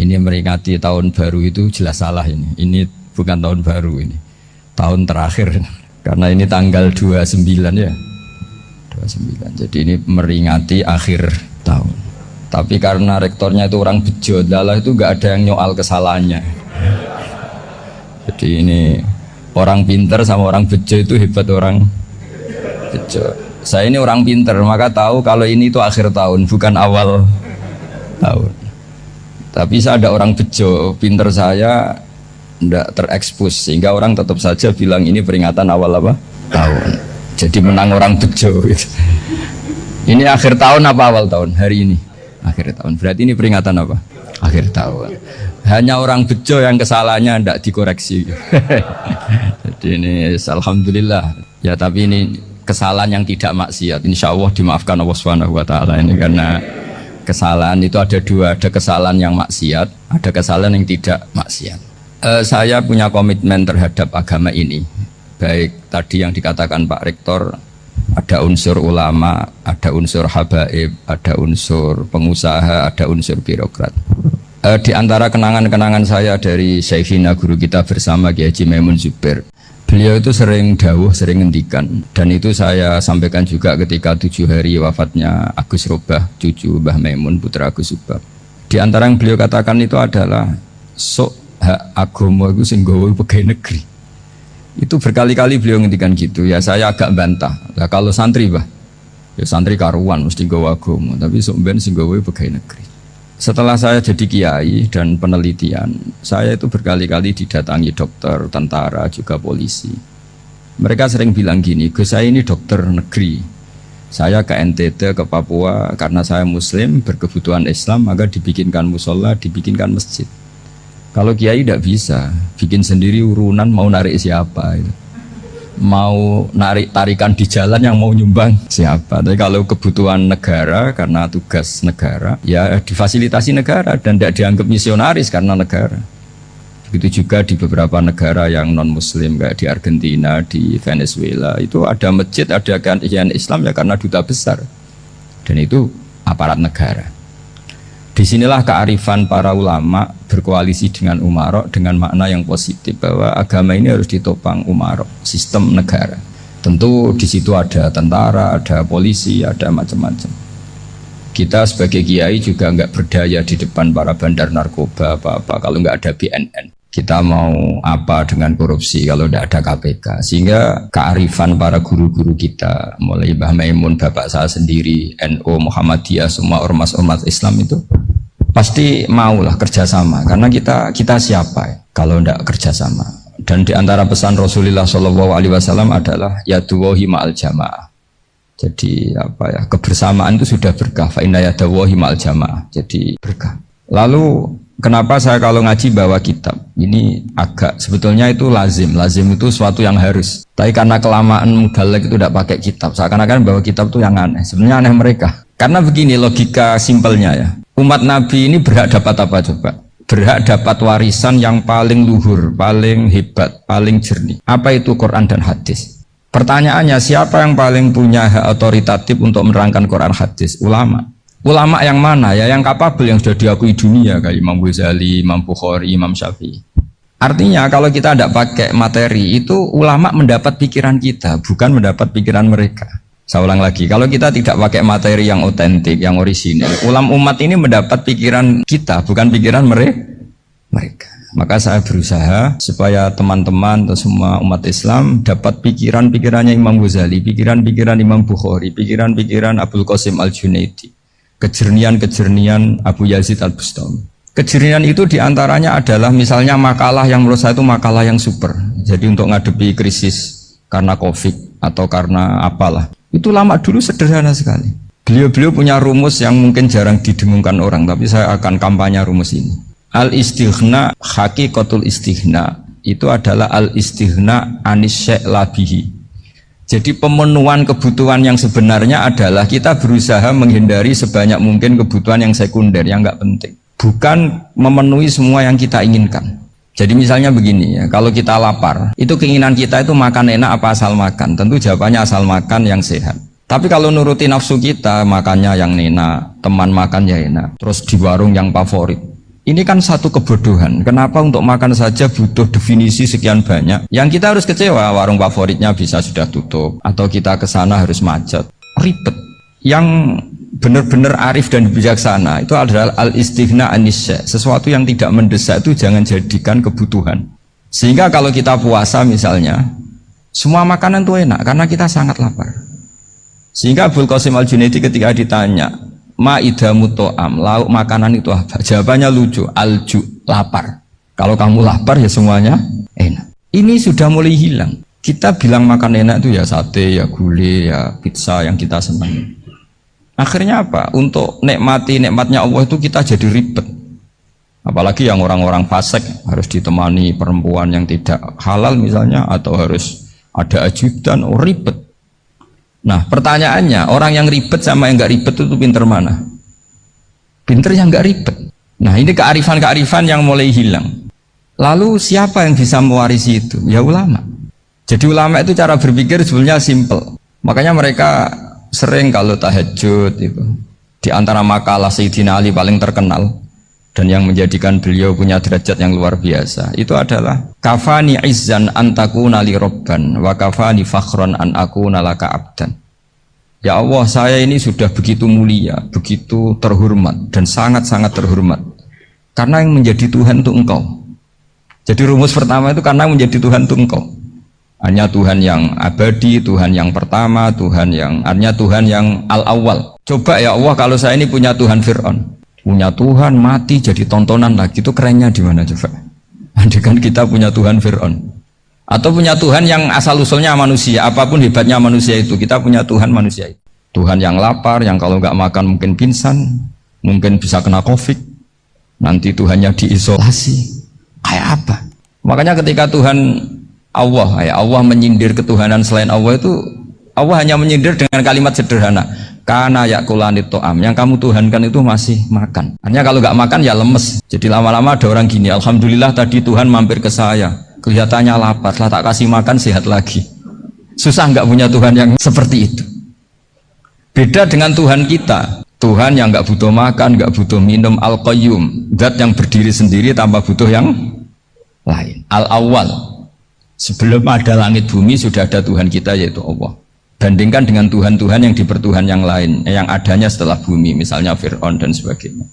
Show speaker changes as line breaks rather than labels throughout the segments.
Ini meringati tahun baru itu jelas salah ini. Ini bukan tahun baru ini. Tahun terakhir. Karena ini tanggal 29 ya. 29. Jadi ini meringati akhir tahun. Tapi karena rektornya itu orang bejo, dalah itu nggak ada yang nyoal kesalahannya. Jadi ini orang pinter sama orang bejo itu hebat orang bejo. Saya ini orang pinter, maka tahu kalau ini itu akhir tahun, bukan awal tahun. Tapi saya ada orang bejo, pinter saya tidak terekspos, sehingga orang tetap saja bilang ini peringatan awal apa? Tahun. Jadi menang orang bejo gitu. Ini akhir tahun apa awal tahun? Hari ini akhir tahun. Berarti ini peringatan apa? Akhir tahun. Hanya orang bejo yang kesalahannya tidak dikoreksi. Jadi ini alhamdulillah. Ya tapi ini kesalahan yang tidak maksiat. Insya Allah dimaafkan Allah Subhanahu Wa Taala ini karena kesalahan itu ada dua, ada kesalahan yang maksiat, ada kesalahan yang tidak maksiat. Saya punya komitmen terhadap agama ini. Baik tadi yang dikatakan Pak Rektor, ada unsur ulama, ada unsur habaib, ada unsur pengusaha, ada unsur birokrat. Di antara kenangan-kenangan saya dari Syekhina guru kita bersama Kiai Haji Maimun Zubair, beliau itu sering dawuh, sering ngendikan, dan itu saya sampaikan juga ketika 7 hari wafatnya Agus Robah, cucu Mbah Maimun, putra Agus Subah. Di antara yang beliau katakan itu adalah sok hak agama itu sing gawe pegawai negeri. Itu berkali-kali beliau ngendikan gitu. Ya saya agak bantah. Nah, kalau santri bah, ya santri karuan mesti gawe agama, tapi sok ben sing gawe pegawai negeri. Setelah saya jadi kiai dan penelitian, saya itu berkali-kali didatangi dokter, tentara, juga polisi. Mereka sering bilang gini, Gus saya ini dokter negeri. Saya ke NTT, ke Papua, karena saya muslim, berkebutuhan Islam, maka dibikinkan musola, dibikinkan masjid. Kalau kiai tidak bisa, bikin sendiri urunan mau narik siapa itu. Mau narik tarikan di jalan yang mau nyumbang siapa. Tapi kalau kebutuhan negara karena tugas negara ya difasilitasi negara dan tidak dianggap misionaris karena negara. Begitu juga di beberapa negara yang non muslim kayak di Argentina, di Venezuela itu ada masjid, ada kajian Islam ya karena duta besar dan itu aparat negara. Disinilah kearifan para ulama berkoalisi dengan umarok dengan makna yang positif bahwa agama ini harus ditopang umarok, sistem negara. Tentu di situ ada tentara, ada polisi, ada macam-macam. Kita sebagai kiai juga nggak berdaya di depan para bandar narkoba apa-apa kalau nggak ada BNN. Kita mau apa dengan korupsi kalau tidak ada KPK. Sehingga kearifan para guru-guru kita, mulai Mbah Maimun, bapak saya sendiri, NU, Muhammadiyah, semua ormas-ormas Islam itu pasti maulah kerjasama. Karena kita siapa ya, kalau tidak kerjasama. Dan di antara pesan Rasulullah SAW adalah yaduwahi ma'al jamaah. Jadi apa ya, kebersamaan itu sudah berkah. Fa inna yadawahi ma'al jamaah. Jadi berkah. Lalu kenapa saya kalau ngaji bawa kitab? Ini agak sebetulnya itu lazim. Lazim itu suatu yang harus. Tapi karena kelamaan mubalek itu tidak pakai kitab. Seakan-akan bawa kitab itu yang aneh. Sebenarnya aneh mereka. Karena begini logika simpelnya ya. Umat Nabi ini berhak dapat apa coba? Berhak dapat warisan yang paling luhur, paling hebat, paling jernih. Apa itu Quran dan hadis? Pertanyaannya siapa yang paling punya hak otoritatif untuk menerangkan Quran hadis? Ulama. Ulama yang mana ya? Yang kapabel, yang sudah diakui dunia kayak Imam Ghazali, Imam Bukhari, Imam Syafi'i. Artinya kalau kita tidak pakai materi itu ulama mendapat pikiran kita, bukan mendapat pikiran mereka. Saya ulang lagi, kalau kita tidak pakai materi yang otentik, yang orisinil, umat ini mendapat pikiran kita, bukan pikiran mereka. Maka saya berusaha supaya teman-teman atau semua umat Islam dapat pikiran-pikirannya Imam Ghazali, pikiran-pikiran Imam Bukhari, pikiran-pikiran Abdul Qasim Al-Junaidi, kejernian-kejernian Abu Yazid Al-Bustami. Kejernian itu diantaranya adalah misalnya makalah yang menurut saya itu makalah yang super. Jadi untuk ngadepi krisis karena COVID atau karena apalah. Itu lama dulu sederhana sekali. Beliau-beliau punya rumus yang mungkin jarang didengungkan orang, tapi saya akan kampanye rumus ini. Al-istighna haqiqatul istighna. Itu adalah al-istighna anis syai' labihi. Jadi pemenuhan kebutuhan yang sebenarnya adalah kita berusaha menghindari sebanyak mungkin kebutuhan yang sekunder, yang enggak penting. Bukan memenuhi semua yang kita inginkan. Jadi misalnya begini ya, kalau kita lapar, itu keinginan kita itu makan enak apa asal makan? Tentu jawabannya asal makan yang sehat. Tapi kalau nuruti nafsu kita, makannya yang enak, teman makan ya enak, terus di warung yang favorit. Ini kan satu kebodohan. Kenapa untuk makan saja butuh definisi sekian banyak? Yang kita harus kecewa, warung favoritnya bisa sudah tutup, atau kita ke sana harus macet, ribet. Yang benar-benar arif dan bijaksana itu adalah al-istighna anisya. Sesuatu yang tidak mendesak itu jangan jadikan kebutuhan. Sehingga kalau kita puasa misalnya, semua makanan itu enak karena kita sangat lapar. Sehingga Abul Qasim Al-Junaidi ketika ditanya, ma'idamu to'am, lauk makanan itu apa? Jawabannya lucu, alju, lapar. Kalau kamu lapar ya semuanya enak. Ini sudah mulai hilang. Kita bilang makan enak itu ya sate, ya gulai, ya pizza yang kita senang. Akhirnya apa? Untuk nikmati nikmatnya Allah itu kita jadi ribet. Apalagi yang orang-orang fasik harus ditemani perempuan yang tidak halal misalnya, atau harus ada ajudan, ribet. Nah pertanyaannya, orang yang ribet sama yang nggak ribet itu pinter mana? Pinter yang nggak ribet. Nah ini kearifan-kearifan yang mulai hilang. Lalu siapa yang bisa mewarisi itu? Ya ulama. Jadi ulama itu cara berpikir sebenarnya simple. Makanya mereka sering kalau tahajud itu, di antara makalah Sayyidina Ali paling terkenal dan yang menjadikan beliau punya derajat yang luar biasa itu adalah kafani izzan antakuna li robban wa kafani fakhron an akuna laka abdan. Ya Allah, saya ini sudah begitu mulia, begitu terhormat dan sangat-sangat terhormat karena yang menjadi Tuhan itu Engkau. Jadi rumus pertama itu karena menjadi Tuhan itu Engkau. Hanya Tuhan yang abadi, Tuhan yang pertama, hanya Tuhan yang al-awwal. Coba ya Allah, kalau saya ini punya Tuhan Fir'aun, punya Tuhan mati jadi tontonan lagi, itu kerennya di mana coba? Andai kan kita punya Tuhan Fir'aun, atau punya Tuhan yang asal usulnya manusia, apapun hebatnya manusia itu, kita punya Tuhan manusia itu. Tuhan yang lapar, yang kalau nggak makan mungkin pingsan, mungkin bisa kena COVID, nanti Tuhannya diisolasi, kayak apa? Makanya ketika Tuhan Allah menyindir ketuhanan selain Allah itu, Allah hanya menyindir dengan kalimat sederhana, karena yakulanit to'am, yang kamu tuhankan itu masih makan. Hanya kalau nggak makan ya lemes. Jadi lama-lama ada orang gini, alhamdulillah tadi Tuhan mampir ke saya, kelihatannya lapar, setelah tak kasih makan sehat lagi. Susah nggak punya Tuhan yang seperti itu. Beda dengan Tuhan kita, Tuhan yang nggak butuh makan, nggak butuh minum, al-qayyum, zat yang berdiri sendiri tanpa butuh yang lain, al-awwal. Sebelum ada langit bumi sudah ada Tuhan kita yaitu Allah. Bandingkan dengan Tuhan-Tuhan yang dipertuhan yang lain, yang adanya setelah bumi, misalnya Fir'aun dan sebagainya.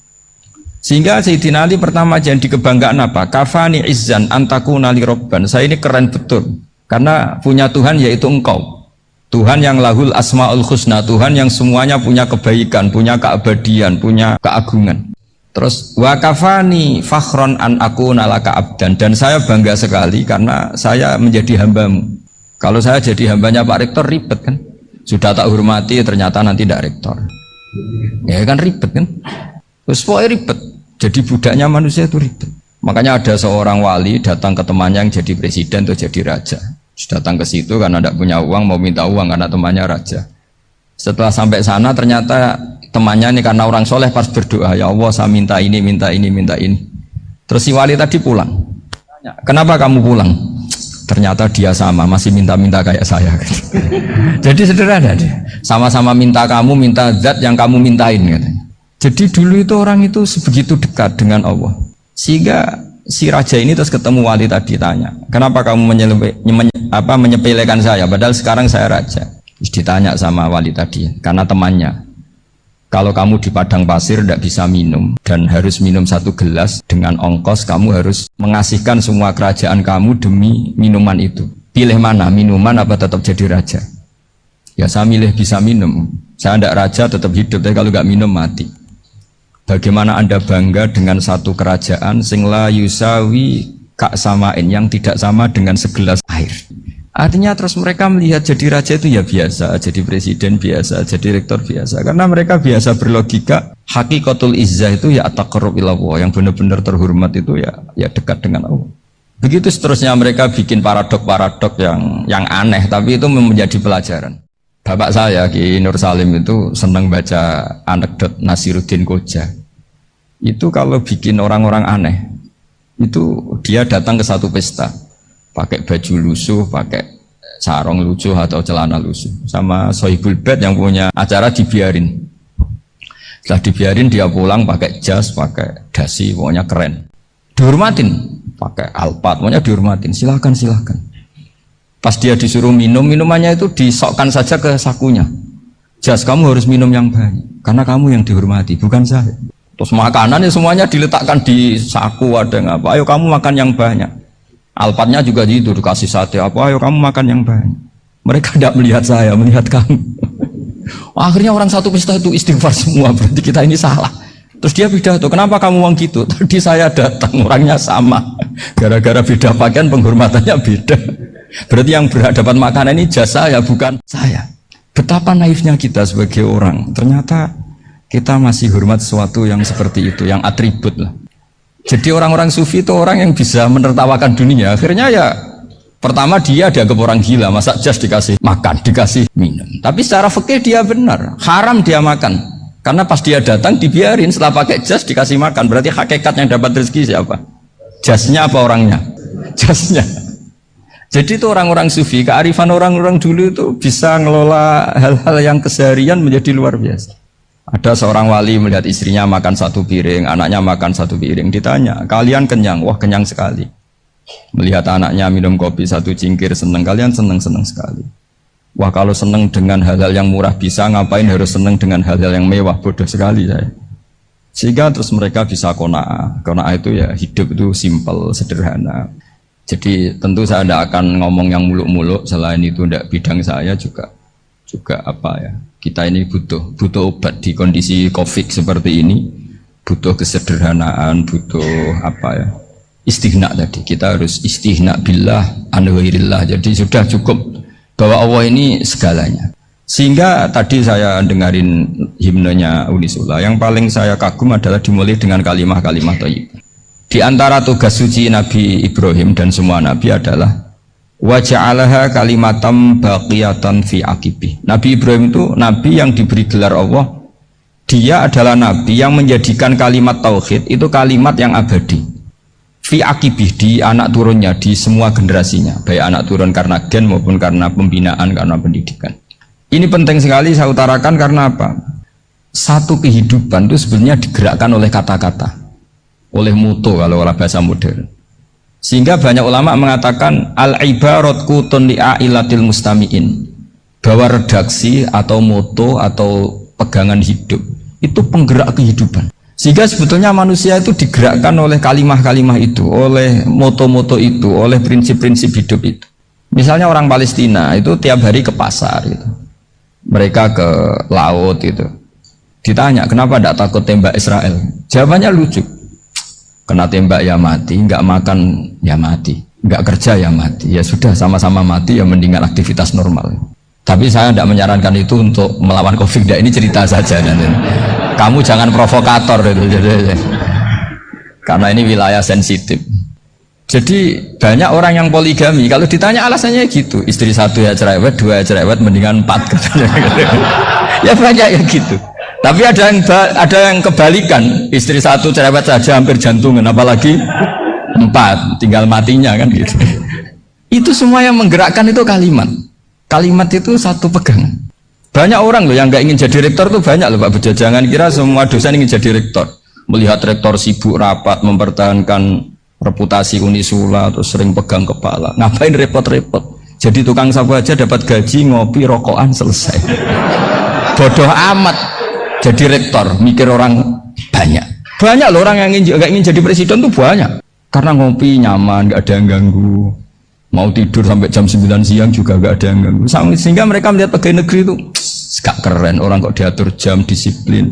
Sehingga Sayyidina Ali pertama jadi kebanggaan apa? Kafani izzan antakuna li robban. Saya ini keren betul karena punya Tuhan yaitu Engkau. Tuhan yang lahul asmaul husna, Tuhan yang semuanya punya kebaikan, punya keabadian, punya keagungan. Terus wa kafani fakhron an akuna laka abdan, dan saya bangga sekali karena saya menjadi hambamu. Kalau saya jadi hambanya Pak Rektor ribet kan, sudah tak hormati ternyata nanti tidak rektor, ya kan ribet kan, terus pokoknya ribet. Jadi budaknya manusia itu ribet. Makanya ada seorang wali datang ke temannya yang jadi presiden atau jadi raja, datang ke situ karena tidak punya uang, mau minta uang karena temannya raja. Setelah sampai sana ternyata temannya ini karena orang soleh pas berdoa, ya Allah saya minta ini, minta ini, minta ini. Terus si wali tadi pulang, kenapa kamu pulang? Ternyata dia sama, masih minta-minta kayak saya. Jadi sederhana dia, sama-sama minta kamu, minta zat yang kamu mintain katanya. Jadi dulu itu orang itu sebegitu dekat dengan Allah, sehingga si raja ini terus ketemu wali tadi, tanya, kenapa kamu menyepelekan saya padahal sekarang saya raja. Terus ditanya sama wali tadi, karena temannya, kalau kamu di padang pasir tidak bisa minum dan harus minum 1 gelas dengan ongkos, kamu harus mengasihkan semua kerajaan kamu demi minuman itu. Pilih mana, minuman apa tetap jadi raja? Ya saya milih bisa minum. Saya tidak raja tetap hidup, tapi kalau nggak minum mati. Bagaimana Anda bangga dengan satu kerajaan sing la yusawi kak samain, yang tidak sama dengan segelas air? Artinya terus mereka melihat jadi raja itu ya biasa, jadi presiden biasa, jadi rektor biasa, karena mereka biasa berlogika hakikatul izzah itu ya taqarrub ila Allah, yang benar-benar terhormat itu ya dekat dengan Allah. Begitu seterusnya mereka bikin paradok-paradok yang aneh, tapi itu menjadi pelajaran. Bapak saya Ki Nur Salim itu senang baca anekdot Nasiruddin Koja. Itu kalau bikin orang-orang aneh, itu dia datang ke satu pesta, pakai baju lusuh, pakai sarung lusuh atau celana lusuh, sama Sohibul Bait yang punya acara dibiarin. Setelah dibiarin dia pulang pakai jas, pakai dasi, pokoknya keren. Dihormatin, pakai alpat, pokoknya dihormatin. Silakan. Pas dia disuruh minum, minumannya itu disokkan saja ke sakunya. Jas, kamu harus minum yang banyak, karena kamu yang dihormati, bukan saya. Terus makanannya semuanya diletakkan di saku, ada yang apa? Ayo kamu makan yang banyak. Alpatnya juga gitu, dikasih sate apa? Ayo kamu makan yang banyak. Mereka tidak melihat saya, melihat kamu. Akhirnya orang satu pesta itu istighfar semua, berarti kita ini salah. Terus dia pidato, kenapa kamu uang gitu? Tadi saya datang, orangnya sama. Gara-gara beda pakaian, penghormatannya beda. Berarti yang berhak dapat makanan ini jasa ya, bukan saya. Betapa naifnya kita sebagai orang. Ternyata kita masih hormat sesuatu yang seperti itu, yang atribut lah. Jadi orang-orang sufi itu orang yang bisa menertawakan dunia. Akhirnya ya pertama dia dianggap orang gila, masa jas dikasih makan, dikasih minum. Tapi secara fikih dia benar, haram dia makan. Karena pas dia datang dibiarin, setelah pakai jas dikasih makan. Berarti hakikat yang dapat rezeki siapa? Jasnya apa orangnya? Jasnya. Jadi itu orang-orang sufi, kearifan orang-orang dulu itu bisa ngelola hal-hal yang keseharian menjadi luar biasa. Ada seorang wali melihat istrinya makan satu piring, anaknya makan satu piring. Ditanya, kalian kenyang? Wah, kenyang sekali. Melihat anaknya minum kopi satu cingkir, seneng. Kalian seneng-seneng sekali. Wah, kalau seneng dengan hal-hal yang murah bisa, ngapain harus seneng dengan hal-hal yang mewah? Bodoh sekali saya. Sehingga terus mereka bisa qanaah. Qanaah itu ya hidup itu simple, sederhana. Jadi tentu saya tidak akan ngomong yang muluk-muluk. Selain itu tidak bidang saya juga apa ya, kita ini butuh obat di kondisi COVID seperti ini. Butuh kesederhanaan, butuh apa ya, istighna tadi. Kita harus istighna billah an ghairillah. Jadi sudah cukup bahwa Allah ini segalanya. Sehingga tadi saya dengarin himnenya Unisula, yang paling saya kagum adalah dimulai dengan kalimah-kalimah thayyibah. Di antara tugas suci Nabi Ibrahim dan semua nabi adalah wa ja'alaha kalimatam baqiyatan fi aqibih. Nabi Ibrahim itu nabi yang diberi gelar Allah. Dia adalah nabi yang menjadikan kalimat tauhid itu kalimat yang abadi. Fi akibih, di anak turunnya, di semua generasinya, baik anak turun karena gen maupun karena pembinaan, karena pendidikan. Ini penting sekali saya utarakan karena apa? Satu kehidupan itu sebenarnya digerakkan oleh kata-kata, oleh mutu kalau oleh bahasa modern. Sehingga banyak ulama mengatakan al-ibarat kutun li'ailatil mustami'in, bahwa redaksi atau moto atau pegangan hidup itu penggerak kehidupan. Sehingga sebetulnya manusia itu digerakkan oleh kalimah-kalimah itu, oleh moto-moto itu, oleh prinsip-prinsip hidup itu. Misalnya orang Palestina itu tiap hari ke pasar gitu. Mereka ke laut itu. Ditanya, kenapa tidak takut tembak Israel? Jawabannya lucu. Kena tembak ya mati, nggak makan ya mati, nggak kerja ya mati. Ya sudah, sama-sama mati ya mendingan aktivitas normal. Tapi saya tidak menyarankan itu untuk melawan COVID. Ini cerita saja nanti. Kamu jangan provokator itu, karena ini wilayah sensitif. Jadi banyak orang yang poligami, kalau ditanya alasannya gitu, istri satu ya cerewet, dua ya cerewet, mendingan 4 katanya. Ya banyak yang gitu. Tapi ada yang kebalikan, istri satu cerewet saja hampir jantungan, apalagi 4, tinggal matinya kan gitu. Itu semua yang menggerakkan itu kalimat. Kalimat itu satu pegangan. Banyak orang loh yang nggak ingin jadi rektor tuh banyak loh Pak Bejo. Jangan kira semua dosen ingin jadi rektor. Melihat rektor sibuk rapat mempertahankan reputasi Unisula terus sering pegang kepala. Ngapain repot-repot? Jadi tukang sapu aja dapat gaji, ngopi, rokokan, selesai. Bodoh amat jadi rektor, mikir orang banyak. Banyak loh orang yang nggak ingin jadi presiden tuh banyak. Karena ngopi nyaman, nggak ada yang ganggu. Mau tidur sampai jam 9 siang juga gak ada yang ganggu. Sehingga mereka melihat pegawai negeri itu gak keren, orang kok diatur jam, disiplin.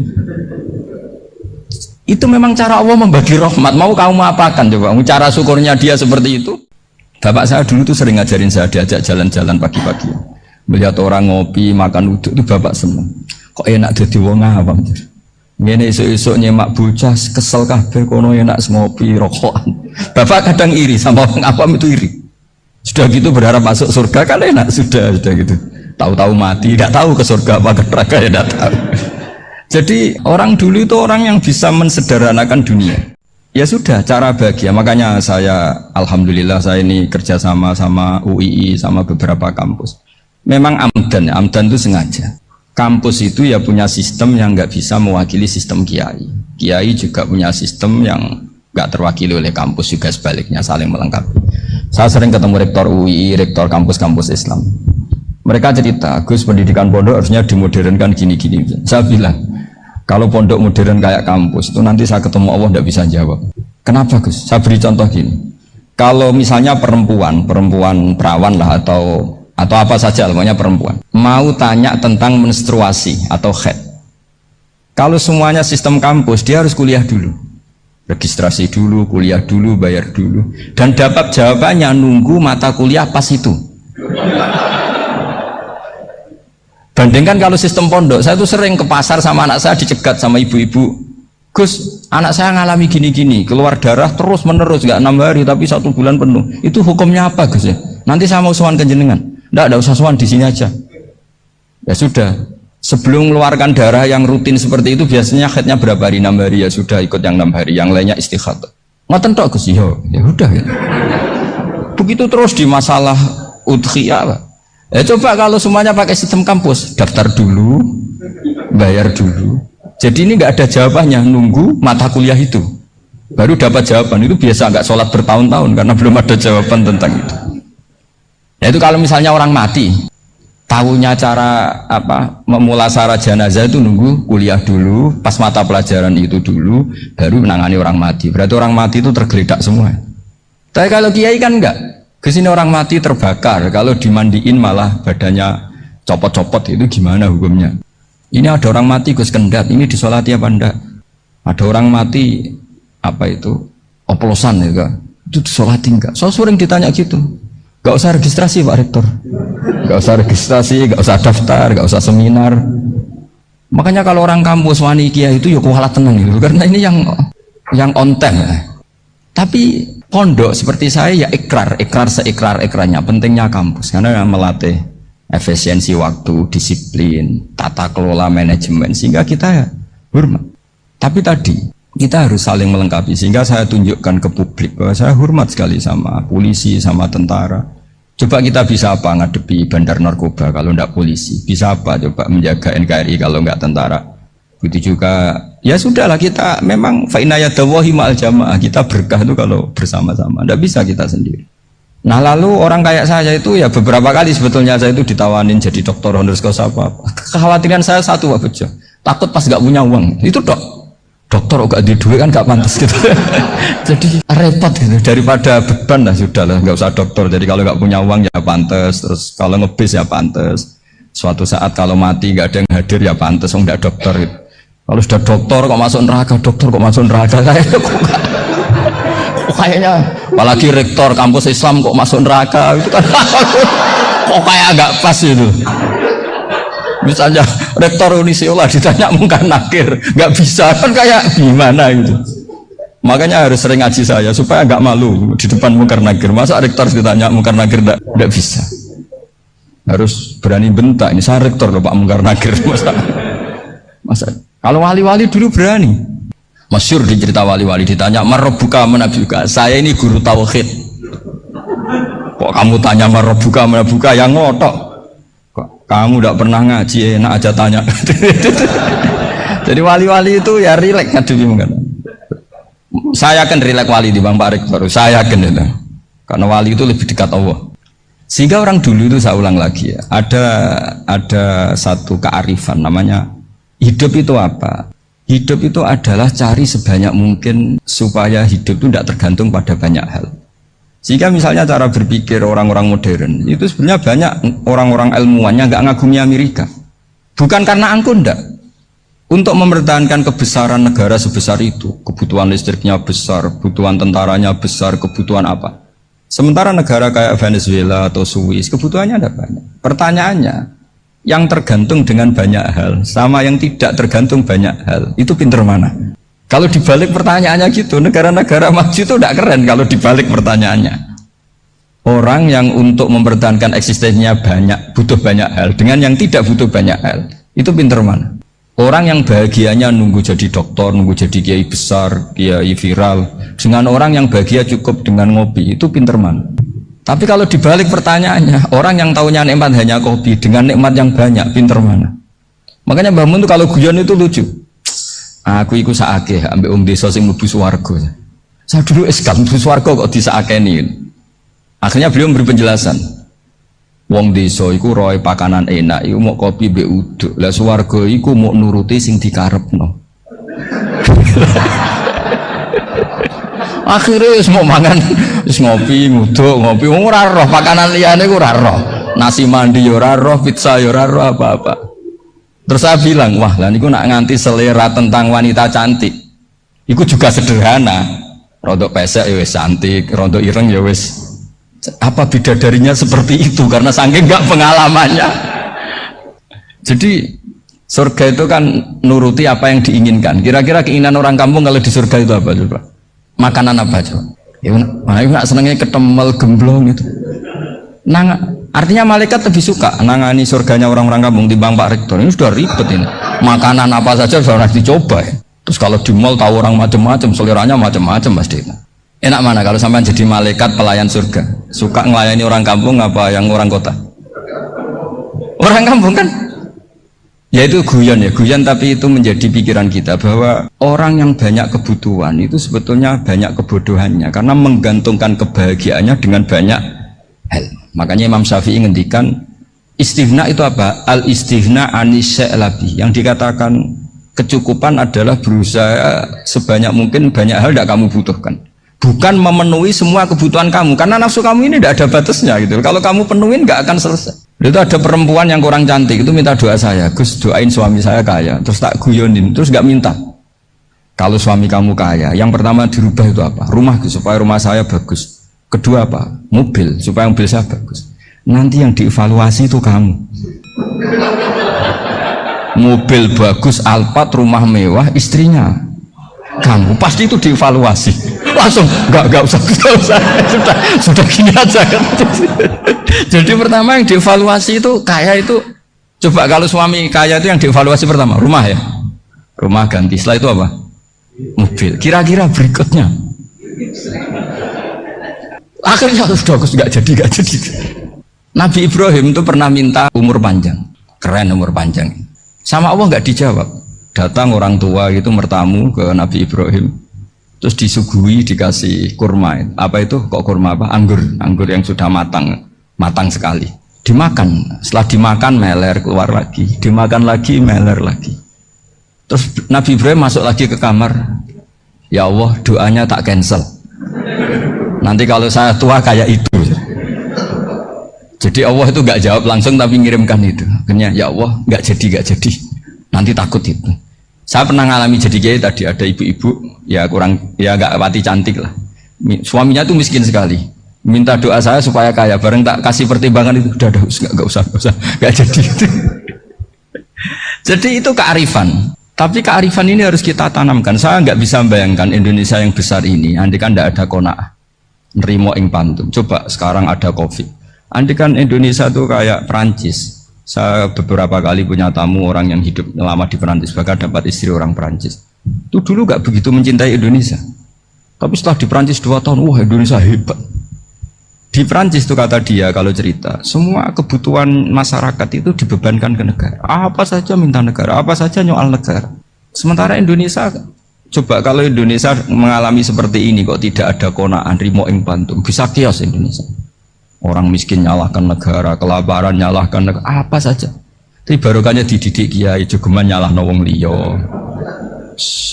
Itu memang cara Allah membagi rahmat. Mau kamu apakan coba? Cara syukurnya dia seperti itu. Bapak saya dulu tuh sering ngajarin saya, diajak jalan-jalan pagi-pagi. Melihat orang ngopi, makan uduk itu bapak seneng. Kok enak jadi wong awam. Ngene esuk-esuk nyemak bocah kesel kabeh kono enak ngopi, rokokan. Bapak kadang iri sama orang awam itu iri. Sudah gitu berharap masuk surga kan enak, sudah gitu. Tahu-tahu mati, tidak tahu ke surga apa ke neraka ya tidak tahu. Jadi orang dulu itu orang yang bisa mensederhanakan dunia. Ya sudah, cara bahagia. Makanya saya, alhamdulillah saya ini kerjasama sama UII, sama beberapa kampus. Memang amdan itu sengaja. kampus itu ya punya sistem yang nggak bisa mewakili sistem kiai. Kiai juga punya sistem yang nggak terwakili oleh kampus, juga sebaliknya saling melengkapi. Saya sering ketemu rektor UI, rektor kampus-kampus Islam. Mereka cerita, Gus, pendidikan pondok harusnya dimodernkan gini-gini. Saya bilang, kalau pondok modern kayak kampus itu nanti saya ketemu Allah tidak bisa jawab. Kenapa, Gus? Saya beri contoh gini. Kalau misalnya perempuan perawan lah atau apa saja, namanya perempuan, mau tanya tentang menstruasi atau haid. Kalau semuanya sistem kampus, dia harus kuliah dulu. Registrasi dulu, kuliah dulu, bayar dulu, dan dapat jawabannya nunggu mata kuliah pas itu. Bandingkan kalau sistem pondok, saya tuh sering ke pasar sama anak saya dicegat sama ibu-ibu, Gus, anak saya ngalami gini-gini, keluar darah terus menerus, nggak 6 hari tapi 1 bulan penuh. Itu hukumnya apa, Gus ya? Nanti saya mau sowan ke jenengan. Nggak usah sowan, di sini aja. Ya sudah. Sebelum mengeluarkan darah yang rutin seperti itu biasanya haidnya berapa hari? 6 hari, ya sudah ikut yang 6 hari, yang lainnya istighatsah. Ngoten tok Gus, ya udah ya. Begitu terus di masalah udhiyah. Coba kalau semuanya pakai sistem kampus, daftar dulu, bayar dulu. Jadi ini nggak ada jawabannya, nunggu mata kuliah itu baru dapat jawaban. Itu biasa nggak sholat bertahun-tahun karena belum ada jawaban tentang itu. Ya itu kalau misalnya orang mati, tahunya cara apa memulasara jenazah itu nunggu kuliah dulu, pas mata pelajaran itu dulu, baru menangani orang mati. Berarti orang mati itu tergeledak semua. Tapi kalau kiai kan enggak. Kesini orang mati terbakar, kalau dimandiin malah badannya copot-copot, itu gimana hukumnya? Ini ada orang mati Gus Kendat, ini disolati apa enggak? Ada orang mati apa itu oplosan ya kan? Itu disolati enggak? So sering ditanya gitu. Gak usah registrasi Pak Rektor, gak usah registrasi, gak usah daftar, gak usah seminar. Makanya kalau orang kampus wani kiai itu ya kualat tenang gitu, karena ini yang on time ya. Tapi pondok seperti saya ya ikrar seikrar-ikrarnya pentingnya kampus, karena melatih efisiensi waktu, disiplin, tata kelola manajemen, sehingga kita ya hormat. Tapi tadi kita harus saling melengkapi, sehingga saya tunjukkan ke publik bahwa saya hormat sekali sama polisi, sama tentara. Coba kita bisa apa ngadepi bandar narkoba kalau enggak polisi? Bisa apa coba menjaga NKRI kalau enggak tentara? Begitu juga, ya sudahlah kita memang fa'inayadawahi ma'al jamaah, kita berkah itu kalau bersama-sama, enggak bisa kita sendiri. Nah lalu orang kayak saya itu ya beberapa kali sebetulnya saya itu ditawanin jadi dokter honoris causa apa. Kekhawatiran saya satu Pak Bejo, takut pas enggak punya uang, itu dokter gak di duit kan gak pantas gitu. Jadi repot gitu, daripada beban lah sudah lah, nggak usah dokter. Jadi kalau nggak punya uang ya pantas, terus kalau ngebis ya pantas, suatu saat kalau mati nggak ada yang hadir ya pantas, nggak dokter gitu. Kalau sudah dokter kok masuk neraka, kayaknya apalagi rektor kampus Islam kok masuk neraka itu kan kok kayak agak pas itu. Misalnya rektor Unisiola ditanya mungkar nakir, nggak bisa kan, kayak gimana gitu. Makanya harus sering ngaji saya supaya nggak malu di depan mungkar nakir. Masa rektor ditanya mungkar nakir nggak bisa. Harus berani bentak, ini saya rektor loh Pak mungkar nakir. Masa kalau wali-wali dulu berani. Masyhur di cerita wali-wali ditanya marobuka menabuka, saya ini guru tauhid. Kok kamu tanya marobuka menabuka, yang ngotok. Kamu tidak pernah ngaji, enak aja tanya. Jadi wali-wali itu ya rileks ngadepi mungkin. Saya akan rileks wali di Bang Pak Rektor, saya akan itu. Karena wali itu lebih dekat Allah. Sehingga orang dulu itu, saya ulang lagi ya, ada satu kearifan namanya hidup itu apa? Hidup itu adalah cari sebanyak mungkin supaya hidup itu tidak tergantung pada banyak hal. Sehingga misalnya cara berpikir orang-orang modern itu sebenarnya banyak orang-orang ilmuwannya nggak ngagumi Amerika, bukan karena angkuh, ndak. Untuk mempertahankan kebesaran negara sebesar itu, kebutuhan listriknya besar, kebutuhan tentaranya besar, kebutuhan apa. Sementara negara kayak Venezuela atau Swiss kebutuhannya ada banyak. Pertanyaannya, yang tergantung dengan banyak hal sama yang tidak tergantung banyak hal, itu pinter mana? Kalau dibalik pertanyaannya gitu, negara-negara maju itu tidak keren kalau dibalik pertanyaannya. Orang yang untuk mempertahankan eksistensinya banyak, butuh banyak hal, dengan yang tidak butuh banyak hal, itu pinter mana? Orang yang bahagianya nunggu jadi dokter, nunggu jadi kiai besar, kiai viral, dengan orang yang bahagia cukup dengan ngopi, itu pinter mana? Tapi kalau dibalik pertanyaannya, orang yang taunya nikmat hanya kopi, dengan nikmat yang banyak, pinter mana? Makanya Mbah Mun tuh kalau guyon itu lucu. Aku iku sakake ambek wong desa sing mlebu swarga. Saya dulu gak mlebu swarga kok disakeni. Akhirnya beliau memberi penjelasan. Wong desa iku roe pakanan enak, iku mau kopi mbek uduk. Lah swarga iku mau nuruti sing dikarepno. Akhirnya semua mangan, ngopi, nguduk, ngopi, ora roh pakanan liyane ku ora roh. Nasi mandi yo ora roh, pizza yo ora roh apa-apa. Terus saya bilang, wah lah niku nak nganti selera tentang wanita cantik. Iku juga sederhana. Rodok pesek ya wis cantik, rodok ireng ya wis. Apa bidadarinya seperti itu karena saking enggak pengalamannya. Jadi surga itu kan nuruti apa yang diinginkan. Kira-kira keinginan orang kampung kalau di surga itu apa coba? Makanan apa coba? Ya nggak senengnya ketemel gemblong itu. Artinya malaikat lebih suka nangani surganya orang-orang kampung timbang Pak Rektor. Ini sudah ribet ini. Makanan apa saja sudah dicoba ya. Terus kalau di mall tahu orang macam-macam, seleranya macam-macam pasti. Enak mana kalau sampai jadi malaikat pelayan surga? Suka ngelayani orang kampung apa yang orang kota? Orang kampung kan? Ya itu guyon ya, guyon tapi itu menjadi pikiran kita bahwa orang yang banyak kebutuhan itu sebetulnya banyak kebodohannya karena menggantungkan kebahagiaannya dengan banyak hal. Makanya Imam Syafi'i ngendikan istighna itu apa? Al istighna anisya'labi. Yang dikatakan kecukupan adalah berusaha sebanyak mungkin banyak hal tidak kamu butuhkan. Bukan memenuhi semua kebutuhan kamu karena nafsu kamu ini tidak ada batasnya gitu. Kalau kamu penuhin nggak akan selesai. Itu ada perempuan yang kurang cantik itu minta doa saya, Gus doain suami saya kaya. Terus tak guyonin, terus nggak minta. Kalau suami kamu kaya, yang pertama dirubah itu apa? Rumah supaya rumah saya bagus. Kedua apa? Mobil supaya mobil saya bagus. Nanti yang dievaluasi itu kamu. Mobil bagus, Alphard, rumah mewah, istrinya kamu pasti itu dievaluasi. Langsung nggak usah sudah gini aja kan. Jadi pertama yang dievaluasi itu kaya itu coba kalau suami kaya itu yang dievaluasi pertama rumah ya, rumah ganti. Setelah itu apa? Mobil. Kira-kira berikutnya akhirnya sudah nggak jadi. Nabi Ibrahim itu pernah minta umur panjang, keren umur panjang. Sama Allah nggak dijawab. Datang orang tua itu mertamu ke Nabi Ibrahim. Terus disuguhi dikasih kurma. Apa itu? Kok kurma apa? Anggur yang sudah matang sekali. Dimakan. Setelah dimakan meler keluar lagi. Dimakan lagi meler lagi. Terus Nabi Ibrahim masuk lagi ke kamar. Ya Allah, doanya tak cancel. Nanti kalau saya tua kayak itu. Jadi Allah itu nggak jawab langsung tapi ngirimkan itu. Akhirnya ya Allah nggak jadi. Nanti takut itu. Saya pernah ngalami jadi kiai tadi ada ibu-ibu ya nggak pati cantik lah. Suaminya tuh miskin sekali. Minta doa saya supaya kaya. Bareng tak kasih pertimbangan itu udah nggak usah nggak jadi. Jadi itu kearifan. Tapi kearifan ini harus kita tanamkan. Saya nggak bisa membayangkan Indonesia yang besar ini. Andai kan tidak ada qanaah, nerimo ing pantum. Coba sekarang ada COVID. Andai kan Indonesia tuh kayak Perancis. Saya beberapa kali punya tamu orang yang hidup lama di Perancis, bahkan dapat istri orang Perancis. Itu dulu gak begitu mencintai Indonesia. Tapi setelah di Perancis 2 tahun, wah Indonesia hebat. Di Perancis itu kata dia kalau cerita, semua kebutuhan masyarakat itu dibebankan ke negara. Apa saja minta negara, apa saja nyoal negara. Sementara Indonesia, coba kalau Indonesia mengalami seperti ini kok tidak ada qanaah rimo ing pantum, bisa kios Indonesia. Orang miskin nyalahkan negara, kelaparan nyalahkan negara, apa saja. Tapi barokahnya dididik kiai jogeman nyalahno wong liya.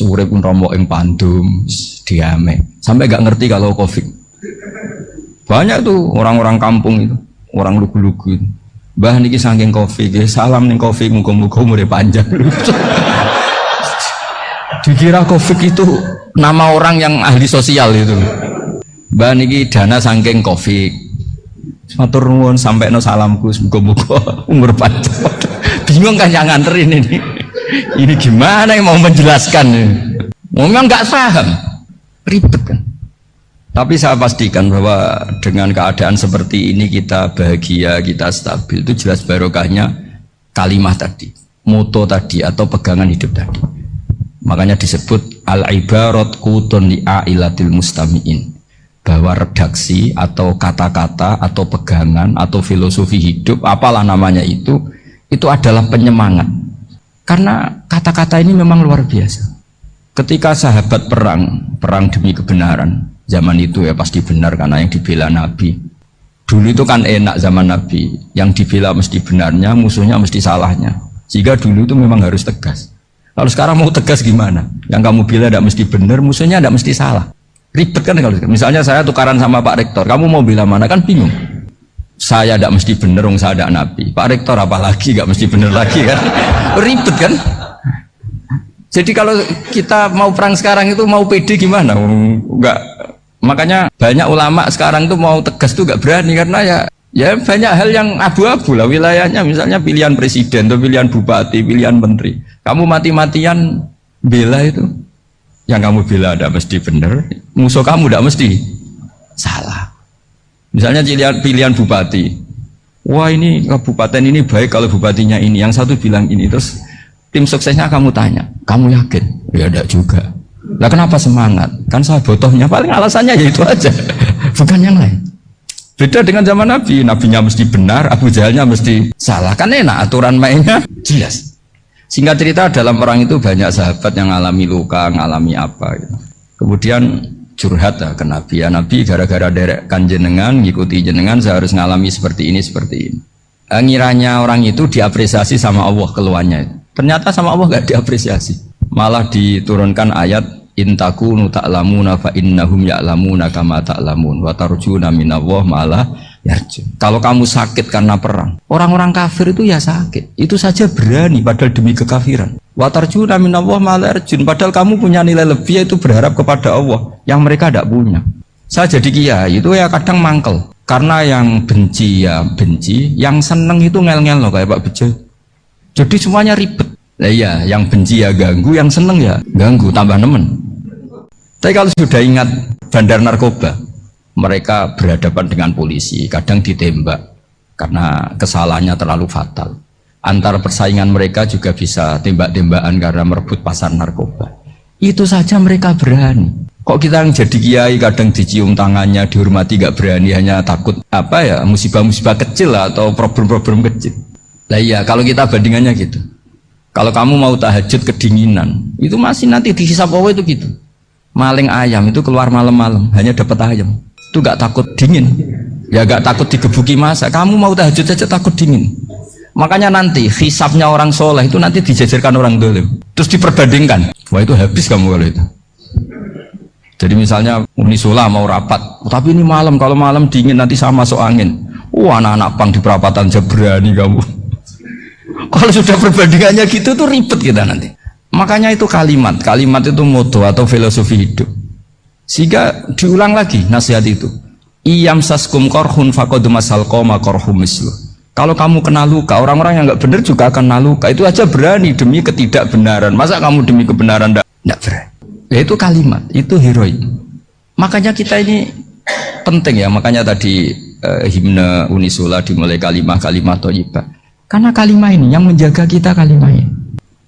Urip pun romo ing pandum, diame. Sampai gak ngerti kalau Covid. Banyak tuh orang-orang kampung itu, orang lugu-lugu itu. Mbah niki saking Covid, salam ning Covid muga-muga umure panjang. Dikira Covid itu nama orang yang ahli sosial itu. Mbah niki dana saking Covid. Matur nuwun sampai no salamku muga-muga umur panjang. Bingung kan yang nganterin ini. Ini gimana yang mau menjelaskan ini? Memang nggak paham, ribet kan. Tapi saya pastikan bahwa dengan keadaan seperti ini kita bahagia, kita stabil, itu jelas barokahnya kalimat tadi, moto tadi atau pegangan hidup tadi. Makanya disebut al-ibarat qutun li'ailatil mustami'in. Bahwa redaksi atau kata-kata atau pegangan atau filosofi hidup apalah namanya itu adalah penyemangat Karena kata-kata ini memang luar biasa. Ketika sahabat perang demi kebenaran, zaman itu ya pasti benar karena yang dibela Nabi. Dulu itu kan enak zaman Nabi, yang dibela mesti benarnya, musuhnya mesti salahnya. Sehingga dulu itu memang harus tegas. Kalau sekarang mau tegas gimana? Yang kamu bela tidak mesti benar, musuhnya tidak mesti salah. Ribet kan kalau misalnya saya tukaran sama Pak Rektor, kamu mau bela mana kan bingung. Saya tidak mesti benar, saya ada Nabi. Pak Rektor apalagi nggak mesti benar lagi kan? Ribet kan? Jadi kalau kita mau perang sekarang itu mau pede gimana? Enggak. Makanya banyak ulama sekarang itu mau tegas tuh nggak berani karena ya banyak hal yang abu-abu lah wilayahnya, misalnya pilihan presiden atau pilihan bupati, pilihan menteri. Kamu mati-matian bela itu, yang kamu bela ada mesti benar, musuh kamu tidak mesti salah. Misalnya pilihan bupati, wah ini kabupaten ini baik kalau bupatinya ini, yang satu bilang ini, terus tim suksesnya kamu tanya, kamu yakin? Ya tidak juga. Lah kenapa semangat? Kan saya botohnya, paling alasannya ya itu aja, bukan yang lain. Beda dengan zaman Nabi, nabinya mesti benar, Abu Jahalnya mesti salah. Kan enak, aturan mainnya jelas. Singkat cerita, dalam perang itu banyak sahabat yang ngalami luka, ngalami apa gitu. Kemudian curhat ke Nabi, ya Nabi gara-gara derekkan jenengan, ngikuti jenengan, saya harus ngalami seperti ini, seperti ini. Ngiranya orang itu diapresiasi sama Allah keluarnya itu. Ternyata sama Allah gak diapresiasi, malah diturunkan ayat intakunu ta'lamuna fa innahum ya'lamuna kama ta'lamun wa tarjuna minallah malah yarjun. Kalau kamu sakit karena perang, orang-orang kafir itu ya sakit, itu saja berani padahal demi kekafiran. Wa tarjuna minallah malah yarjun, padahal kamu punya nilai lebih yaitu berharap kepada Allah yang mereka tidak punya. Saya jadi kiai itu ya kadang mangkel karena yang benci ya benci, yang seneng itu ngel-ngel loh kayak Pak Bejo. Jadi semuanya ribet. Nah iya, yang benci ya ganggu, yang seneng ya ganggu, tambah nemen. Tapi kalau sudah ingat bandar narkoba, mereka berhadapan dengan polisi, kadang ditembak karena kesalahannya terlalu fatal. Antar persaingan mereka juga bisa tembak-tembakan karena merebut pasar narkoba. Itu saja mereka berani. Kok kita yang jadi kiai kadang dicium tangannya, dihormati gak berani, hanya takut apa ya, musibah-musibah kecil lah, atau problem-problem kecil. Lah iya, kalau kita bandingannya gitu. Kalau kamu mau tahajud kedinginan, itu masih nanti dihisap Allah itu gitu. Maling ayam itu keluar malam-malam, hanya dapat ayam. Itu gak takut dingin, ya gak takut digebuki masa. Kamu mau tahajud saja takut dingin. Makanya nanti hisapnya orang soleh itu nanti dijajarkan orang dolim, terus diperbandingkan. Wah itu habis kamu kalau itu. Jadi misalnya Unisula mau rapat, tapi ini malam, kalau malam dingin nanti sama masuk angin. Wah anak-anak pang di perapatan aja berani kamu. Kalau sudah perbandingannya gitu tuh ribet kita nanti. Makanya itu kalimat itu moto atau filosofi hidup. Sehingga diulang lagi nasihat itu. Iyam saskum korhun fakodu masal koma korhum mislu. Kalau kamu kena luka, orang-orang yang nggak benar juga akan kena luka. Itu aja berani demi ketidakbenaran. Masa kamu demi kebenaran nggak berani? Ya itu kalimat, itu heroik. Makanya kita ini penting ya. Makanya tadi himne Unisula dimulai kalimat thayyibah. Karena kalimat ini yang menjaga kita kalimat ini.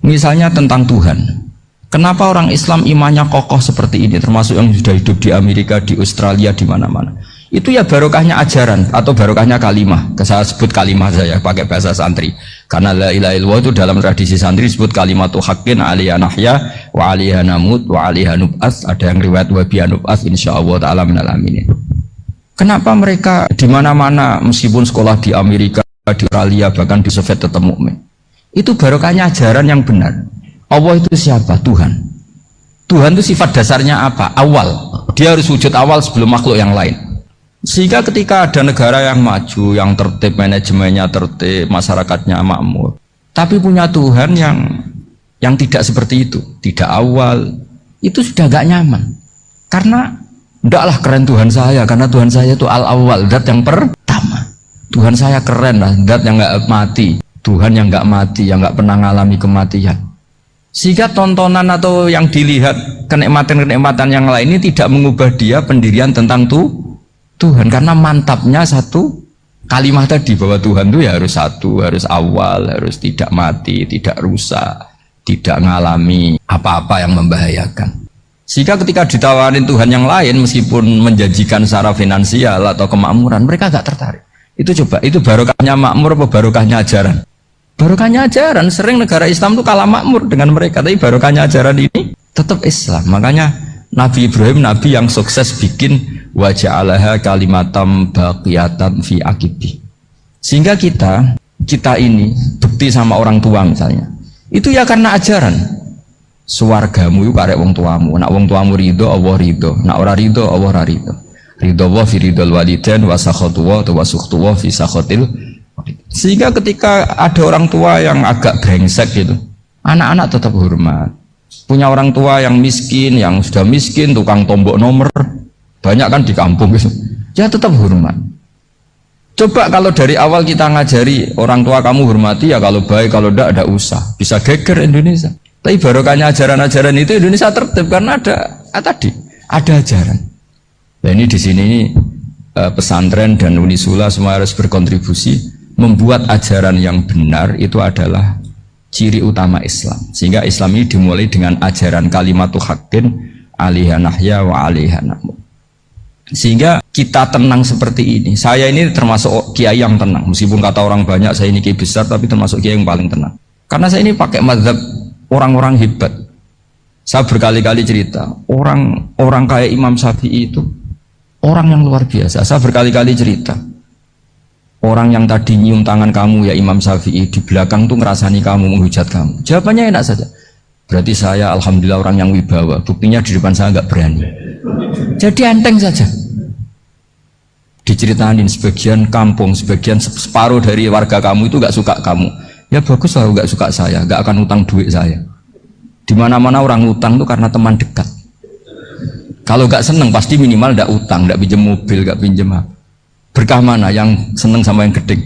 Misalnya tentang Tuhan. Kenapa orang Islam imannya kokoh seperti ini, termasuk yang sudah hidup di Amerika, di Australia, di mana-mana. Itu ya barokahnya ajaran atau barokahnya kalimah. Saya sebut kalimah saya pakai bahasa santri. Karena la ilaha illallah itu dalam tradisi santri disebut kalimatu haqqin alaiha nahya wa alaiha namut wa alaiha nub'ats. Ada yang riwayat wa biha nub'ats insyaallah taala minal aminin. Kenapa mereka di mana-mana meskipun sekolah di Amerika, di Australia, bahkan di Soviet tetap mukmin? Itu barokahnya ajaran yang benar. Allah itu siapa? Tuhan. Tuhan itu sifat dasarnya apa? Awal. Dia harus wujud awal sebelum makhluk yang lain. Sehingga ketika ada negara yang maju, yang tertib, manajemennya tertib, masyarakatnya makmur, tapi punya Tuhan yang tidak seperti itu, tidak awal, itu sudah gak nyaman. Karena ndaklah keren Tuhan saya, karena Tuhan saya itu al-awwal, zat yang pertama. Tuhan saya keren lah, zat yang gak mati, Tuhan yang gak mati, yang gak pernah mengalami kematian. Sehingga tontonan atau yang dilihat kenikmatan-kenikmatan yang lain ini tidak mengubah dia pendirian tentang Tuhan, karena mantapnya satu kalimat tadi bahwa Tuhan itu ya harus satu, harus awal, harus tidak mati, tidak rusak, tidak mengalami apa-apa yang membahayakan. Sehingga ketika ditawarin Tuhan yang lain meskipun menjanjikan secara finansial atau kemakmuran, mereka gak tertarik. Itu coba, itu barokahnya makmur apa barokahnya ajaran? Barokahnya ajaran, sering negara Islam itu kalah makmur dengan mereka, tapi barokahnya ajaran ini tetap Islam. Makanya Nabi Ibrahim, Nabi yang sukses bikin waja'alaha kalimatam baqiyatan fi aqibi. Sehingga kita ini bukti sama orang tua misalnya, itu ya karena ajaran. Suwargamu itu karek wong tuamu, nak wong tuamu ridho, Allah ridho, nak ora ridho, Allah ora ridho. Ridho wa fi ridhol walidain wa sakhatu wa sukhtu wa fi sakhatil. Sehingga ketika ada orang tua yang agak brengsek gitu, anak-anak tetap hormat. Punya orang tua yang miskin, yang sudah miskin, tukang tombok nomor, banyak kan di kampung gitu, ya tetap hormat. Coba kalau dari awal kita ngajari orang tua kamu hormati, ya kalau baik, kalau tidak ada usah, bisa geger Indonesia. Tapi barokahnya ajaran-ajaran itu Indonesia tertib karena ada ajaran. Nah ini di sini pesantren dan Unisula semua harus berkontribusi membuat ajaran yang benar. Itu adalah ciri utama Islam. Sehingga Islam ini dimulai dengan ajaran kalimatu haqqin alaiha nahya wa alaiha namut. Sehingga kita tenang seperti ini. Saya ini termasuk kiai yang tenang, meskipun kata orang banyak saya ini kiai besar, tapi termasuk kiai yang paling tenang. Karena saya ini pakai mazhab orang-orang hebat. Saya berkali-kali cerita, orang kayak Imam Syafi'i itu orang yang luar biasa. Saya berkali-kali cerita, orang yang tadi nyium tangan kamu ya Imam Syafi'i, di belakang tuh ngerasani kamu, menghujat kamu. Jawabannya enak saja. Berarti saya alhamdulillah orang yang wibawa. Buktinya di depan saya nggak berani. Jadi enteng saja. Diceritain sebagian kampung, sebagian separuh dari warga kamu itu nggak suka kamu. Ya bagus lah nggak suka saya, nggak akan utang duit saya. Di mana-mana orang utang tuh karena teman dekat. Kalau nggak seneng pasti minimal nggak utang, nggak pinjam mobil, nggak pinjam apa. Berkah mana yang seneng sama yang gede?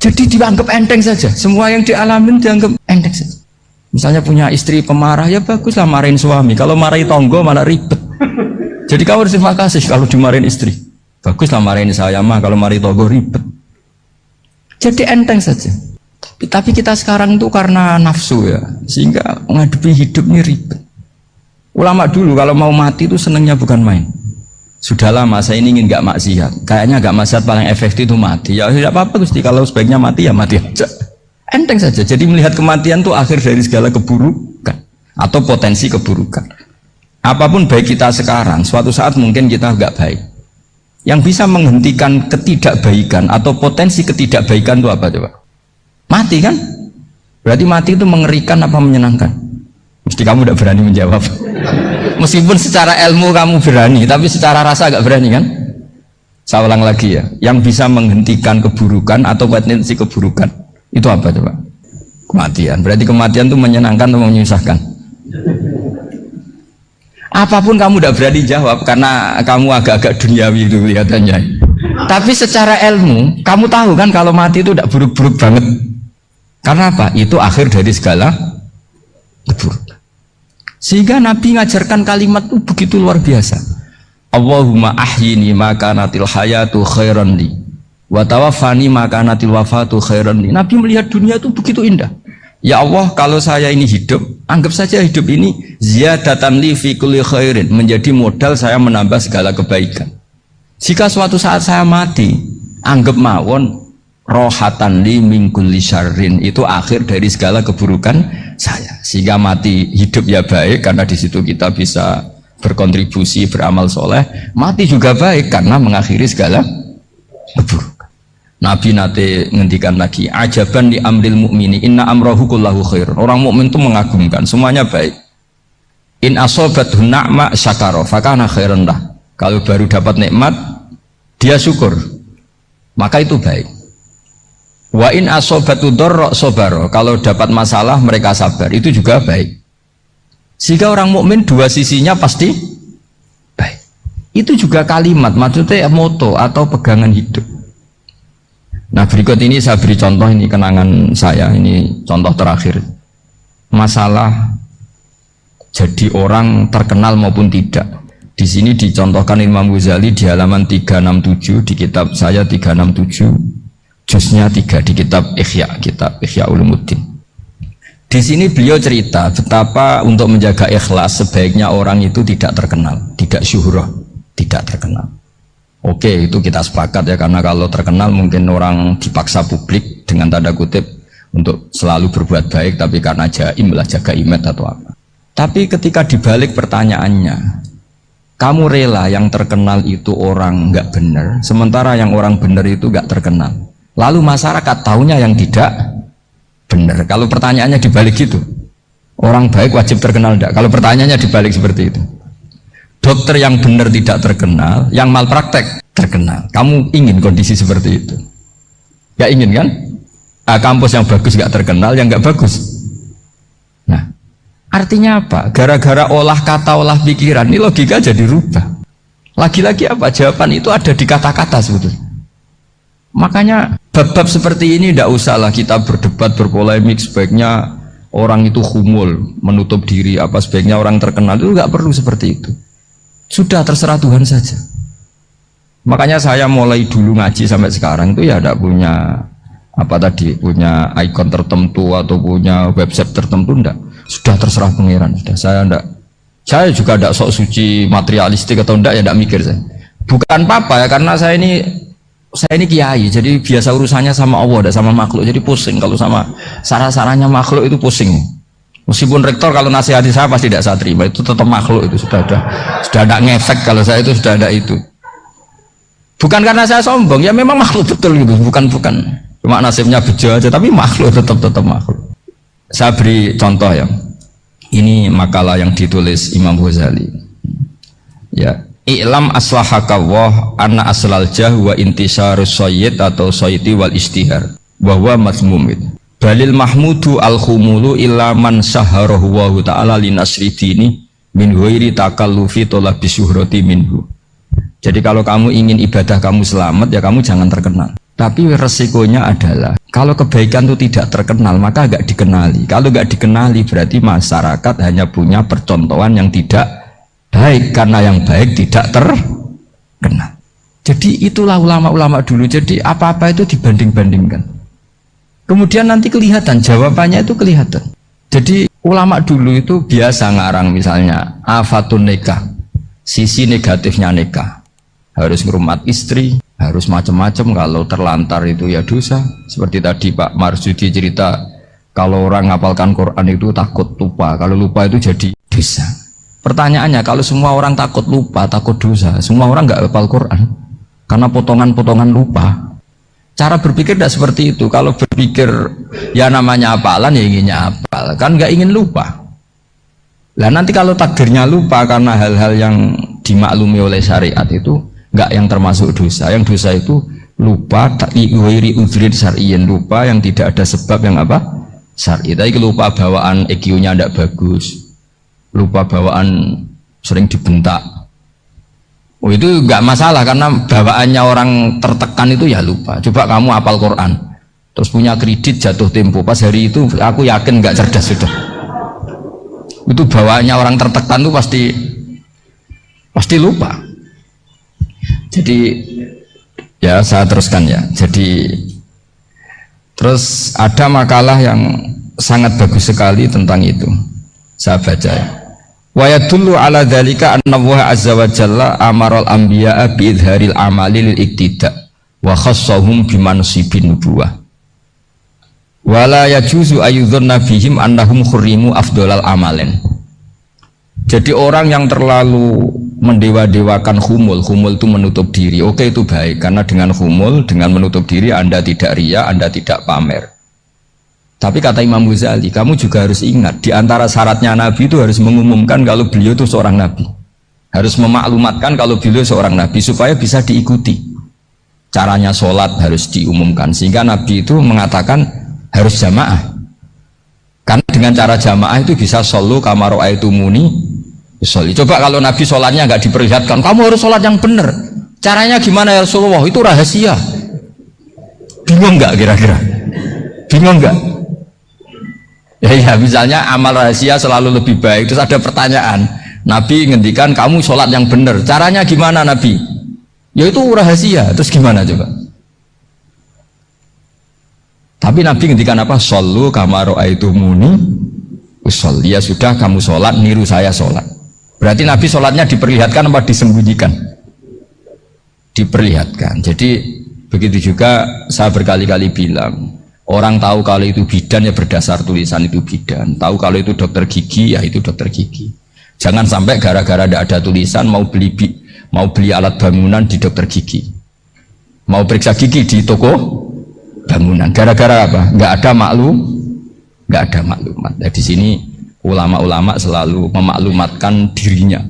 Jadi dianggap enteng saja. Semua yang dialamin dianggap enteng saja. Misalnya punya istri pemarah, ya baguslah marahin suami. Kalau marahin tonggo malah ribet. Jadi kamu harus terima kasih kalau dimarahin istri. Baguslah marahin saya mah, kalau marahin tonggo ribet. Jadi enteng saja. Tapi kita sekarang itu karena nafsu ya, sehingga menghadapi hidup ini ribet. Ulama dulu kalau mau mati itu senengnya bukan main. Sudah lama saya ini ingin gak maksiat. Kayaknya gak maksiat paling efektif itu mati. Ya tidak apa-apa Gusti, kalau sebaiknya mati ya mati aja. Enteng saja. Jadi melihat kematian itu akhir dari segala keburukan atau potensi keburukan. Apapun baik kita sekarang, suatu saat mungkin kita gak baik. Yang bisa menghentikan ketidakbaikan atau potensi ketidakbaikan itu apa coba? Mati kan? Berarti mati itu mengerikan apa menyenangkan? Mesti kamu tidak berani menjawab. Meskipun secara ilmu kamu berani, tapi secara rasa agak berani kan? Saya ulang lagi ya, yang bisa menghentikan keburukan atau potensi keburukan itu apa coba? Kematian. Berarti kematian itu menyenangkan atau menyusahkan? Apapun kamu tidak berani jawab karena kamu agak-agak duniawi itu kelihatannya. Tapi secara ilmu, kamu tahu kan kalau mati itu tidak buruk-buruk banget. Karena apa? Itu akhir dari segala keburukan. Sehingga Nabi ngajarkan kalimat itu begitu luar biasa. Allahumma ahyini maka natil hayatu khairan li wa tawaffani maka natil wafatu khairan li. Nabi melihat dunia itu begitu indah. Ya Allah, kalau saya ini hidup, anggap saja hidup ini ziyadatan li fi kulli khairin, menjadi modal saya menambah segala kebaikan. Jika suatu saat saya mati, anggap mawon rohatan li min kulli syarrin, itu akhir dari segala keburukan saya. Sehingga mati hidup ya baik karena di situ kita bisa berkontribusi beramal soleh. Mati juga baik karena mengakhiri segala keburukan. Nabi nate ngendikan lagi, ajaban di amril mu'mini inna amrohu kullahu khair. Orang mukmin itu mengagumkan, semuanya baik. In asobathu na'ma syakara fakana khairan lah. Kalau baru dapat nikmat dia syukur, maka itu baik. Wa in asobatu dorro sobaro, kalau dapat masalah mereka sabar, itu juga baik. Sehingga orang mukmin dua sisinya pasti baik. Itu juga kalimat, maksudnya moto atau pegangan hidup. Nah berikut ini saya beri contoh, ini kenangan saya, ini contoh terakhir. Masalah jadi orang terkenal maupun tidak. Di sini dicontohkan Imam Ghazali di halaman 367 di kitab saya 367. Jusnya 3 di kitab Ihya Ulumuddin. Di sini beliau cerita betapa untuk menjaga ikhlas sebaiknya orang itu tidak terkenal, tidak syuhrah, tidak terkenal. Oke, itu kita sepakat ya, karena kalau terkenal mungkin orang dipaksa publik dengan tanda kutip untuk selalu berbuat baik, tapi karena jaim lah, jaga imet atau apa. Tapi ketika dibalik pertanyaannya, kamu rela yang terkenal itu orang nggak benar, sementara yang orang benar itu nggak terkenal. Lalu masyarakat taunya yang tidak benar. Kalau pertanyaannya dibalik gitu, orang baik wajib terkenal enggak? Kalau pertanyaannya dibalik seperti itu, dokter yang benar tidak terkenal, yang malpraktek terkenal. Kamu ingin kondisi seperti itu? Gak ingin kan? Kampus yang bagus gak terkenal, yang gak bagus. Nah, artinya apa? Gara-gara olah kata, olah pikiran, ini logika jadi rubah. Lagi-lagi apa? Jawaban itu ada di kata-kata sebetulnya. Makanya bab-bab seperti ini tidak usahlah kita berdebat, berpolemik. Sebaiknya orang itu humul, menutup diri, apa sebaiknya orang terkenal, itu nggak perlu seperti itu. Sudah terserah Tuhan saja. Makanya saya mulai dulu ngaji sampai sekarang itu ya tidak punya apa tadi, punya ikon tertentu atau punya website tertentu, enggak. Sudah terserah pangeran. Sudah, saya juga tidak sok suci materialistik atau enggak, ya tidak mikir saya. Bukan apa-apa ya, karena saya ini kiai, jadi biasa urusannya sama Allah, tidak sama makhluk. Jadi pusing kalau sama sarah-sarahnya makhluk itu pusing. Meskipun rektor kalau nasihati saya pasti tidak saya terima, itu tetap makhluk, itu sudah ada ngefek kalau saya itu sudah ada itu. Bukan karena saya sombong, ya memang makhluk betul gitu, bukan. Cuma nasibnya bejo aja, tapi makhluk tetap makhluk. Saya beri contoh ya. Ini makalah yang ditulis Imam Ghazali. Ya, i'lam aslahakawah anna aslal jah wa intisarus sayyid atau sayyidi wal istihar wa huwa mazmumid. Balil mahmudu al khumulu illa man saharahu wa ta'ala linasri dini min ghairi takallufi talabi syuhrati minhu. Jadi kalau kamu ingin ibadah kamu selamat, ya kamu jangan terkenal. Tapi resikonya adalah kalau kebaikan itu tidak terkenal, maka agak dikenali. Kalau nggak dikenali berarti masyarakat hanya punya percontohan yang tidak baik, karena yang baik tidak terkenal. Jadi itulah ulama-ulama dulu. Jadi apa-apa itu dibanding-bandingkan. Kemudian nanti kelihatan, jawabannya itu kelihatan. Jadi ulama dulu itu biasa ngarang misalnya afatun nikah, sisi negatifnya nikah. Harus ngurmat istri, harus macam-macam, kalau terlantar itu ya dosa. Seperti tadi Pak Marsudi cerita, kalau orang ngapalkan Quran itu takut lupa, kalau lupa itu jadi dosa. Pertanyaannya, kalau semua orang takut lupa, takut dosa, semua orang nggak hafal Quran karena potongan-potongan lupa. Cara berpikir tidak seperti itu. Kalau berpikir ya namanya hafalan, ya inginnya hafal, kan nggak ingin lupa. Nah nanti kalau takdirnya lupa karena hal-hal yang dimaklumi oleh syariat itu enggak yang termasuk dosa. Yang dosa itu lupa ta'wiri udhrin syar'iyyin, lupa yang tidak ada sebab yang apa? Syar'i. Tapi lupa bawaan EQ-nya tidak bagus, lupa bawaan sering dibentak. Oh itu enggak masalah, karena bawaannya orang tertekan itu ya lupa. Coba kamu hafal Quran, terus punya kredit jatuh tempo, pas hari itu aku yakin enggak cerdas sudah. Itu bawaannya orang tertekan itu pasti lupa. Jadi ya saya teruskan ya. Jadi terus ada makalah yang sangat bagus sekali tentang itu. Saya baca ya. Wa yadullu ala dzalika anna Allah azza wa jalla amaral anbiya'a bi idharil amali lil iktida wa khassahum bi mansibin nubuwah. Wa la yajuzu ayyudhanna bihim annahum khurrimu afdhalal amalin. Jadi orang yang terlalu mendewa-dewakan humul itu menutup diri. Oke, itu baik, karena dengan humul, dengan menutup diri Anda tidak ria, Anda tidak pamer. Tapi kata Imam Ghazali, kamu juga harus ingat, di antara syaratnya Nabi itu harus mengumumkan kalau beliau itu seorang Nabi, harus memaklumatkan kalau beliau seorang Nabi supaya bisa diikuti. Caranya sholat harus diumumkan, sehingga Nabi itu mengatakan harus jamaah, karena dengan cara jamaah itu bisa shollu kama ra'aitumuni usolli. Coba kalau Nabi sholatnya nggak diperlihatkan, kamu harus sholat yang benar, caranya gimana ya Rasulullah, itu rahasia. Bingung nggak kira-kira? Bingung nggak? Ya misalnya amal rahasia selalu lebih baik. Terus ada pertanyaan, Nabi ngendikan kamu sholat yang benar, caranya gimana Nabi? Ya itu rahasia. Terus gimana coba? Tapi Nabi ngendikan apa? Shollu kama ra'aitumuni usolli. Ya sudah, kamu sholat niru saya sholat. Berarti Nabi sholatnya diperlihatkan apa disembunyikan? Diperlihatkan. Jadi begitu juga saya berkali-kali bilang, Orang tahu kalau itu bidan ya berdasar tulisan itu bidan. Tahu kalau itu dokter gigi ya itu dokter gigi. Jangan sampai gara-gara tidak ada tulisan mau beli alat bangunan di dokter gigi, mau periksa gigi di toko bangunan. Gara-gara apa? Nggak ada maklumat. Nah, di sini ulama-ulama selalu memaklumatkan dirinya.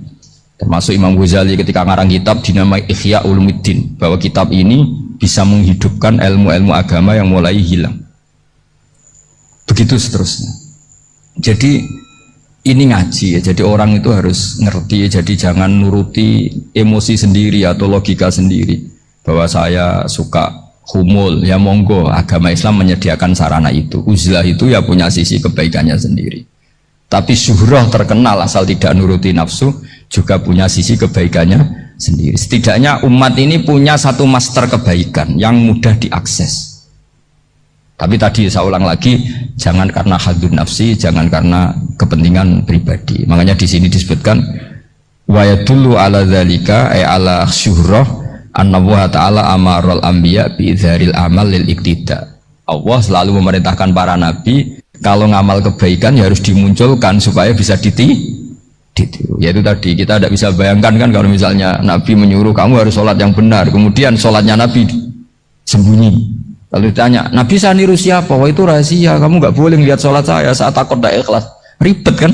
Termasuk Imam Ghazali ketika ngarang kitab dinamai Ihya Ulumuddin, bahwa kitab ini bisa menghidupkan ilmu-ilmu agama yang mulai hilang. Begitu seterusnya. Jadi ini ngaji ya, jadi orang itu harus ngerti ya, jadi jangan nuruti emosi sendiri atau logika sendiri bahwa saya suka humul, ya monggo, agama Islam menyediakan sarana itu. Uzlah itu ya punya sisi kebaikannya sendiri. Tapi syuhrah terkenal asal tidak nuruti nafsu juga punya sisi kebaikannya sendiri. Setidaknya umat ini punya satu master kebaikan yang mudah diakses. Tapi tadi saya ulang lagi, jangan karena hadun nafsi, jangan karena kepentingan pribadi. Makanya di sini disebutkan wa yadullu ala dzalika ay ala syuhrah anna wa ta'ala amarul anbiya bi dzaril amal lil iktida. Allah selalu memerintahkan para nabi kalau ngamal kebaikan ya harus dimunculkan supaya bisa ditiru. Yaitu tadi kita tidak bisa bayangkan kan kalau misalnya Nabi menyuruh kamu harus sholat yang benar, kemudian sholatnya Nabi sembunyi. Lalu ditanya, Nabi saya niru siapa? Wah itu rahasia, kamu nggak boleh lihat sholat saya saat takut tidak ikhlas. Ribet kan?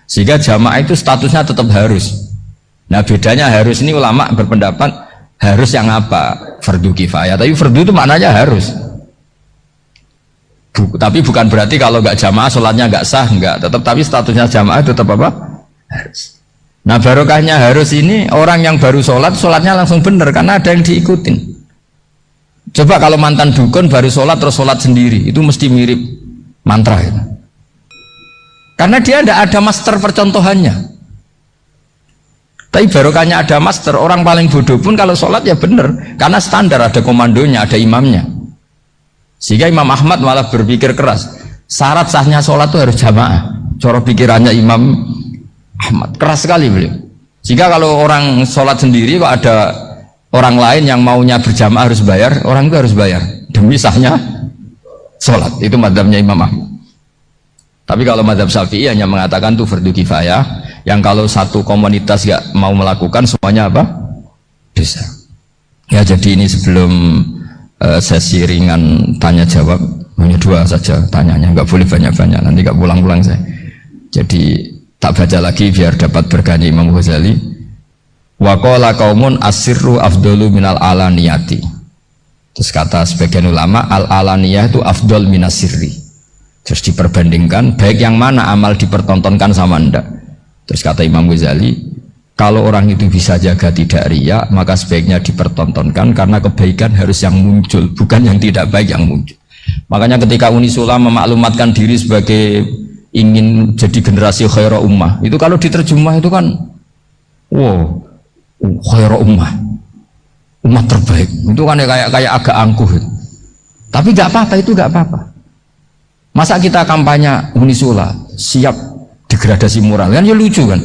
Sehingga jamaah itu statusnya tetap harus. Nah bedanya harus ini ulama berpendapat harus yang apa? Fardu kifayah. Tapi fardu itu maknanya harus. Tapi bukan berarti kalau nggak jamaah sholatnya nggak sah, nggak. Tapi statusnya jamaah tetap apa? Harus. Nah barokahnya harus ini orang yang baru sholatnya langsung benar karena ada yang diikutin. Coba kalau mantan dukun baru sholat terus sholat sendiri, itu mesti mirip mantra itu. Karena dia tidak ada master percontohannya. Tapi barokahnya ada master, orang paling bodoh pun kalau sholat ya benar, karena standar ada komandonya, ada imamnya. Sehingga Imam Ahmad malah berpikir keras, syarat sahnya sholat itu harus jamaah. Cara pikirannya Imam Ahmad keras sekali beliau. Sehingga kalau orang sholat sendiri kok ada orang lain yang maunya berjamaah harus bayar, orang itu harus bayar demi sahnya sholat. Itu madzhabnya Imam Ahmad. Tapi kalau madzhab Syafi'i hanya mengatakan itu fardu kifayah, yang kalau satu komunitas gak mau melakukan semuanya apa? Dosa. Ya jadi ini sebelum sesi ringan tanya jawab, hanya 2 saja tanyanya, nggak boleh banyak-banyak, nanti nggak pulang-pulang saya. Jadi tak baca lagi biar dapat berkahnya Imam Ghazali. Wa qala qaumun asirru afdalu minal alaniyati. Terus kata sebagian ulama al alaniyah itu afdal minas sirri. Terus diperbandingkan baik yang mana amal dipertontonkan sama ndak. Terus kata Imam Ghazali, kalau orang itu bisa jaga tidak riya, maka sebaiknya dipertontonkan karena kebaikan harus yang muncul, bukan yang tidak baik yang muncul. Makanya ketika Unisula memaklumatkan diri sebagai ingin jadi generasi khairah ummah, itu kalau diterjemah itu kan wow, khairah ummah, umat terbaik. Itu kan kayak agak angkuh. Tapi nggak apa-apa, itu nggak apa-apa. Masa kita kampanye Unisula siap degradasi moral, kan ya lucu kan.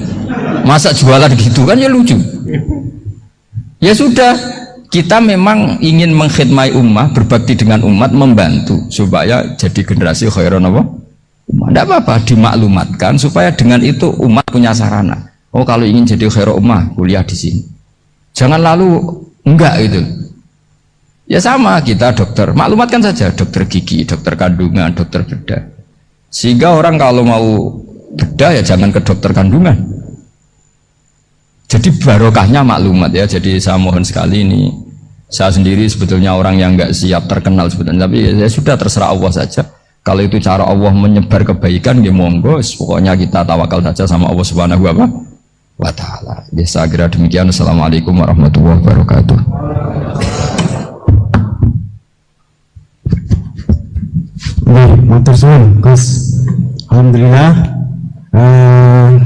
Masa jualan gitu kan ya lucu. Ya sudah, kita memang ingin mengkhidmati ummah, berbakti dengan umat, membantu supaya jadi generasi khairan apa? Ummah. Tidak apa-apa, dimaklumatkan supaya dengan itu umat punya sarana. Oh kalau ingin jadi khairan ummah, kuliah di sini. Jangan lalu enggak itu. Ya sama kita dokter, maklumatkan saja dokter gigi, dokter kandungan, dokter bedah. Sehingga orang kalau mau bedah ya jangan ke dokter kandungan. Jadi barokahnya maklumat ya. Jadi saya mohon sekali ini, saya sendiri sebetulnya orang yang nggak siap terkenal sebetulnya, tapi ya sudah terserah Allah saja. Kalau itu cara Allah menyebar kebaikan, ya monggo. Pokoknya kita tawakal saja sama Allah Subhanahu wa Ta'ala. Ya saya kira demikian. Assalamualaikum warahmatullahi wabarakatuh.
Matur suwun, Gus. Alhamdulillah.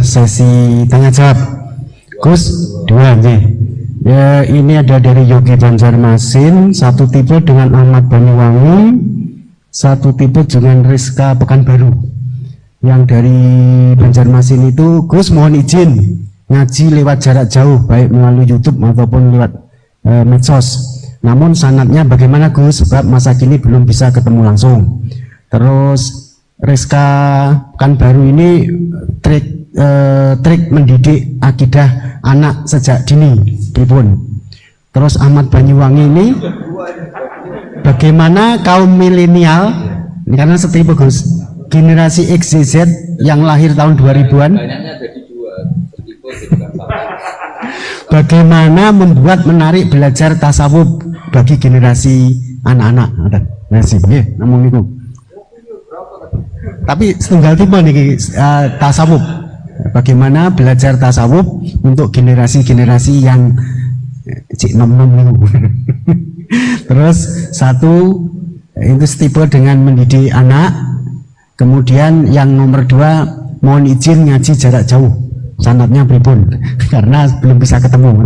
Sesi tanya jawab. Gus, 2 aja. Ya, ini ada dari Yogi Banjarmasin, satu tipe dengan Ahmad Banyuwangi, satu tipe dengan Rizka Pekanbaru. Yang dari Banjarmasin itu, Gus mohon izin ngaji lewat jarak jauh, baik melalui YouTube ataupun lewat medsos. Namun sanadnya bagaimana Gus? Sebab masa kini belum bisa ketemu langsung. Terus Rizka kan baru ini trik mendidik akidah anak sejak dini, pripun. Terus Ahmad Banyuwangi ini bagaimana kaum milenial, karena setipe Gus, generasi XZ yang lahir tahun 2000-an, bagaimana membuat menarik belajar tasawuf bagi generasi anak-anak. Nasi, ya, namun itu. Tapi setunggal tipe nih tasawuf. Bagaimana belajar tasawuf untuk generasi-generasi yang cik nom-nom nih. Terus satu itu tipe dengan mendidik anak. Kemudian yang nomor 2 mohon izin ngaji jarak jauh. Sanadnya pripun karena belum bisa ketemu.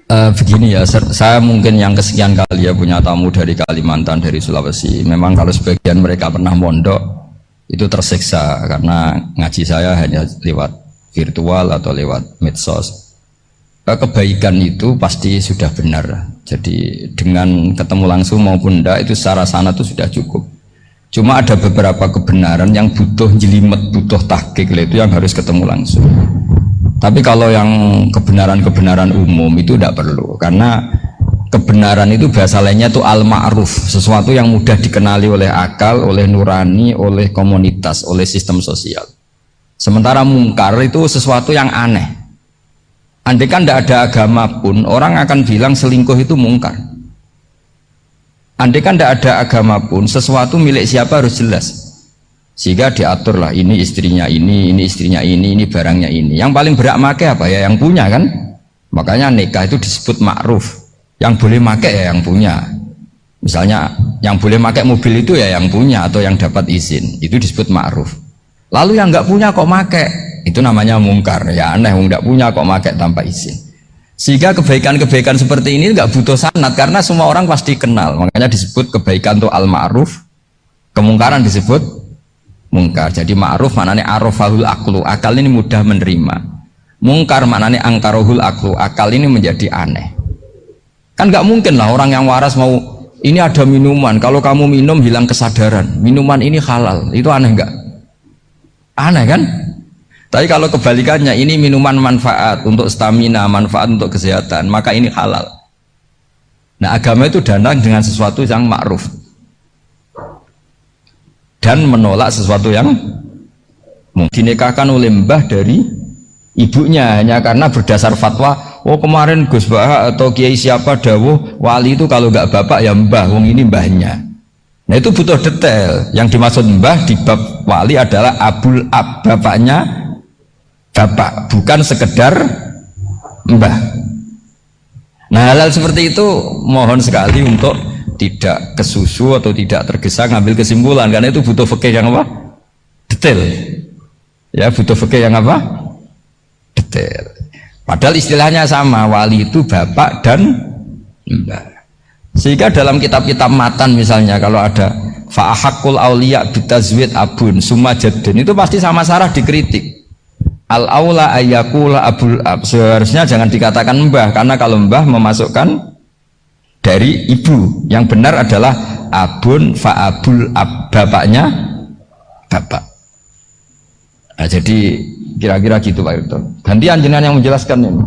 Begini ya, saya mungkin yang kesekian kali ya punya tamu dari Kalimantan, dari Sulawesi. Memang kalau sebagian mereka pernah mondok itu tersiksa karena ngaji saya hanya lewat virtual atau lewat medsos. Kebaikan itu pasti sudah benar. Jadi dengan ketemu langsung maupun enggak itu secara sana itu sudah cukup. Cuma ada beberapa kebenaran yang butuh jelimet, butuh tahqiq, itu yang harus ketemu langsung. Tapi kalau yang kebenaran-kebenaran umum itu tidak perlu, karena kebenaran itu bahasa lainnya itu al-ma'ruf, sesuatu yang mudah dikenali oleh akal, oleh nurani, oleh komunitas, oleh sistem sosial. Sementara mungkar itu sesuatu yang aneh. Andai kan tidak ada agama pun, orang akan bilang selingkuh itu mungkar. Andai kan tidak ada agama pun, sesuatu milik siapa harus jelas. Sehingga diaturlah ini istrinya ini istrinya ini barangnya ini. Yang paling berhak make apa ya yang punya kan. Makanya nikah itu disebut ma'ruf. Yang boleh make ya yang punya. Misalnya yang boleh make mobil itu ya yang punya atau yang dapat izin. Itu disebut ma'ruf. Lalu yang nggak punya kok make, itu namanya mungkar. Ya aneh, yang nggak punya kok make tanpa izin. Sehingga kebaikan-kebaikan seperti ini nggak butuh sanad karena semua orang pasti kenal. Makanya disebut kebaikan itu al-ma'ruf. Kemungkaran disebut mungkar. Jadi ma'ruf maknanya arafahul aklu, akal ini mudah menerima. Mungkar maknanya angkarohul aklu, akal ini menjadi aneh. Kan nggak mungkin lah orang yang waras mau ini ada minuman, kalau kamu minum hilang kesadaran, minuman ini halal, itu aneh nggak? Aneh kan? Tapi kalau kebalikannya ini minuman manfaat untuk stamina, manfaat untuk kesehatan, maka ini halal. Nah agama itu datang dengan sesuatu yang ma'ruf dan menolak sesuatu yang mungkin dinikahkan oleh mbah dari ibunya hanya karena berdasar fatwa. Oh kemarin Gus Bah atau Kiai siapa dawuh wali itu kalau nggak bapak ya mbah, wong ini mbahnya. Nah itu butuh detail. Yang dimaksud mbah di bab wali adalah abul ab, bapaknya bapak, bukan sekedar mbah. Nah hal-hal seperti itu mohon sekali untuk tidak kesusu atau tidak tergesa ngambil kesimpulan, karena itu butuh fikih yang apa? Detail. Ya butuh fikih yang apa? Detail. Padahal istilahnya sama, wali itu bapak dan mbah. Sehingga dalam kitab-kitab matan misalnya kalau ada fa'ahakul auliya bitazwid abun summa jaddun, itu pasti sama sarah dikritik. Al-aula ayyakula abul ab, seharusnya jangan dikatakan mbah, karena kalau mbah memasukkan dari ibu, yang benar adalah abun fa'abul ab, bapaknya bapak. Nah, jadi kira-kira gitu Pak Irto. Gantian jenengan yang menjelaskan ini.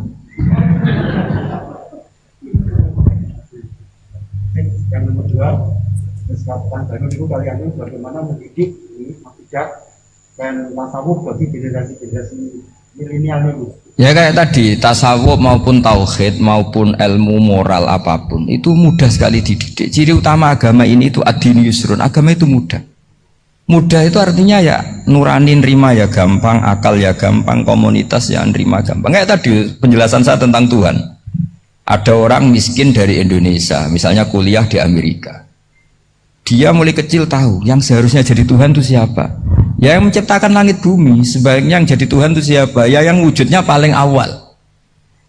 Yang nomor 2, misalkan baru itu kalian ini bagaimana mendidik ini akidah dan tasawuf bagi generasi-generasi milenial ini.
Ya kayak tadi, tasawuf maupun tauhid maupun ilmu moral apapun itu mudah sekali dididik. Ciri utama agama ini itu ad-din yusrun, agama itu mudah. Mudah itu artinya ya nurani nerima ya gampang, akal ya gampang, komunitas ya nerima gampang. Kayak tadi penjelasan saya tentang Tuhan. Ada orang miskin dari Indonesia, misalnya kuliah di Amerika. Dia mulai kecil tahu yang seharusnya jadi Tuhan itu siapa. Ya yang menciptakan langit bumi, sebaiknya yang jadi Tuhan itu siapa? Ya yang wujudnya paling awal.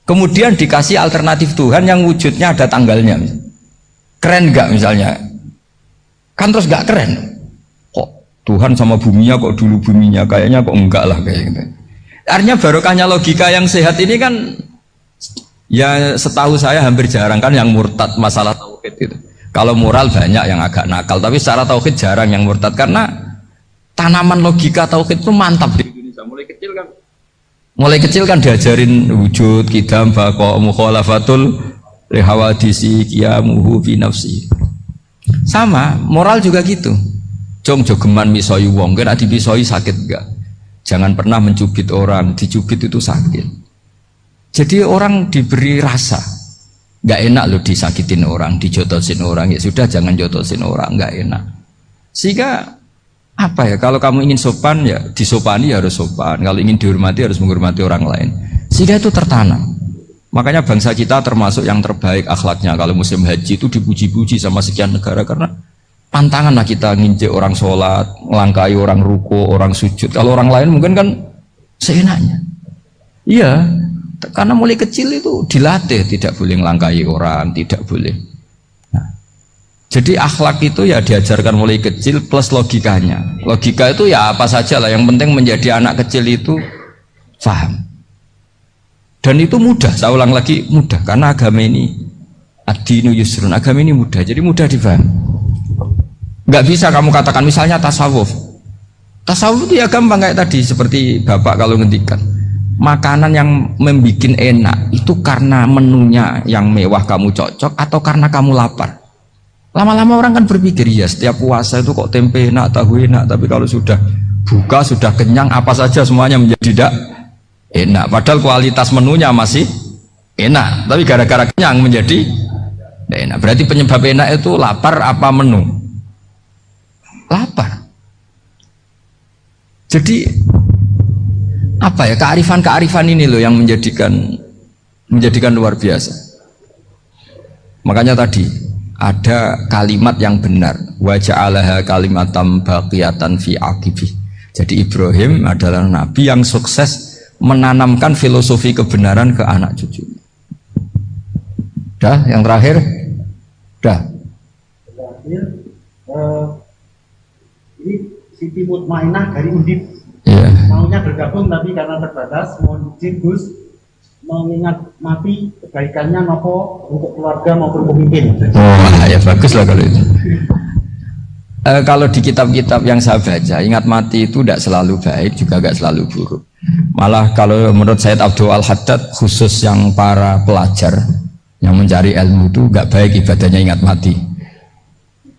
Kemudian dikasih alternatif Tuhan yang wujudnya ada tanggalnya. Keren nggak misalnya? Kan terus nggak keren. Kok Tuhan sama buminya kok dulu buminya? Kayaknya kok enggak lah kayak gitu. Artinya barokahnya logika yang sehat ini kan Ya setahu saya hampir jarang kan yang murtad masalah tauhid itu. Kalau moral banyak yang agak nakal, tapi secara tauhid jarang yang murtad karena tanaman logika tauhid itu mantap di Indonesia. Mulai kecil kan diajarin wujud, qidam, baqa, mukhalafatul lihawadisi, qiyamuhu fi nafsi. Sama, moral juga gitu. Jong jogeman misoi wong, kena dipisoi sakit enggak? Jangan pernah mencubit orang, dicubit itu sakit. Jadi orang diberi rasa, nggak enak loh disakitin orang, dijotosin orang, ya sudah jangan jotosin orang, nggak enak. Sehingga apa ya? Kalau kamu ingin sopan ya disopani harus sopan. Kalau ingin dihormati harus menghormati orang lain. Sehingga itu tertanam. Makanya bangsa kita termasuk yang terbaik akhlaknya. Kalau musim haji itu dipuji-puji sama sekian negara karena pantangan lah kita nginjek orang sholat, melangkai orang ruku, orang sujud. Kalau orang lain mungkin kan seenaknya. Iya. Karena mulai kecil itu dilatih tidak boleh melangkahi orang, tidak boleh. Nah, jadi akhlak itu ya diajarkan mulai kecil plus logikanya. Logika itu ya apa saja lah, yang penting menjadi anak kecil itu paham. Dan itu mudah, saya ulang lagi mudah karena agama ini ad-dinu yusrun, agama ini mudah, jadi mudah dipaham. Nggak bisa kamu katakan misalnya tasawuf. Tasawuf itu ya gampang kayak tadi seperti Bapak kalau ngendikan. Makanan yang membuat enak itu karena menunya yang mewah kamu cocok atau karena kamu lapar. Lama-lama orang kan berpikir ya setiap puasa itu kok tempe enak, tahu enak, tapi kalau sudah buka, sudah kenyang, apa saja semuanya menjadi tidak enak. Padahal kualitas menunya masih enak, tapi gara-gara kenyang menjadi tidak enak. Berarti penyebab enak itu lapar apa menu? Lapar. Jadi apa ya, kearifan ini loh yang menjadikan luar biasa. Makanya tadi ada kalimat yang benar, wa ja'alaha kalimatam baqiyatan fi aqibi. Jadi Ibrahim adalah nabi yang sukses menanamkan filosofi kebenaran ke anak cucu. Dah, yang terakhir. Dah.
Ini Siti Mutmainah dari Undip.
Yeah.
Maunya bergabung tapi karena terbatas, mohon izin Gus mengingat mati kebaikannya nopo untuk keluarga maupun pemimpin.
Oh ya bagus lah kalau itu. Kalau di kitab-kitab yang saya baca, ingat mati itu tidak selalu baik juga tidak selalu buruk. Malah kalau menurut Sayyid Abdul Al-Haddad khusus yang para pelajar yang mencari ilmu itu nggak baik ibadahnya ingat mati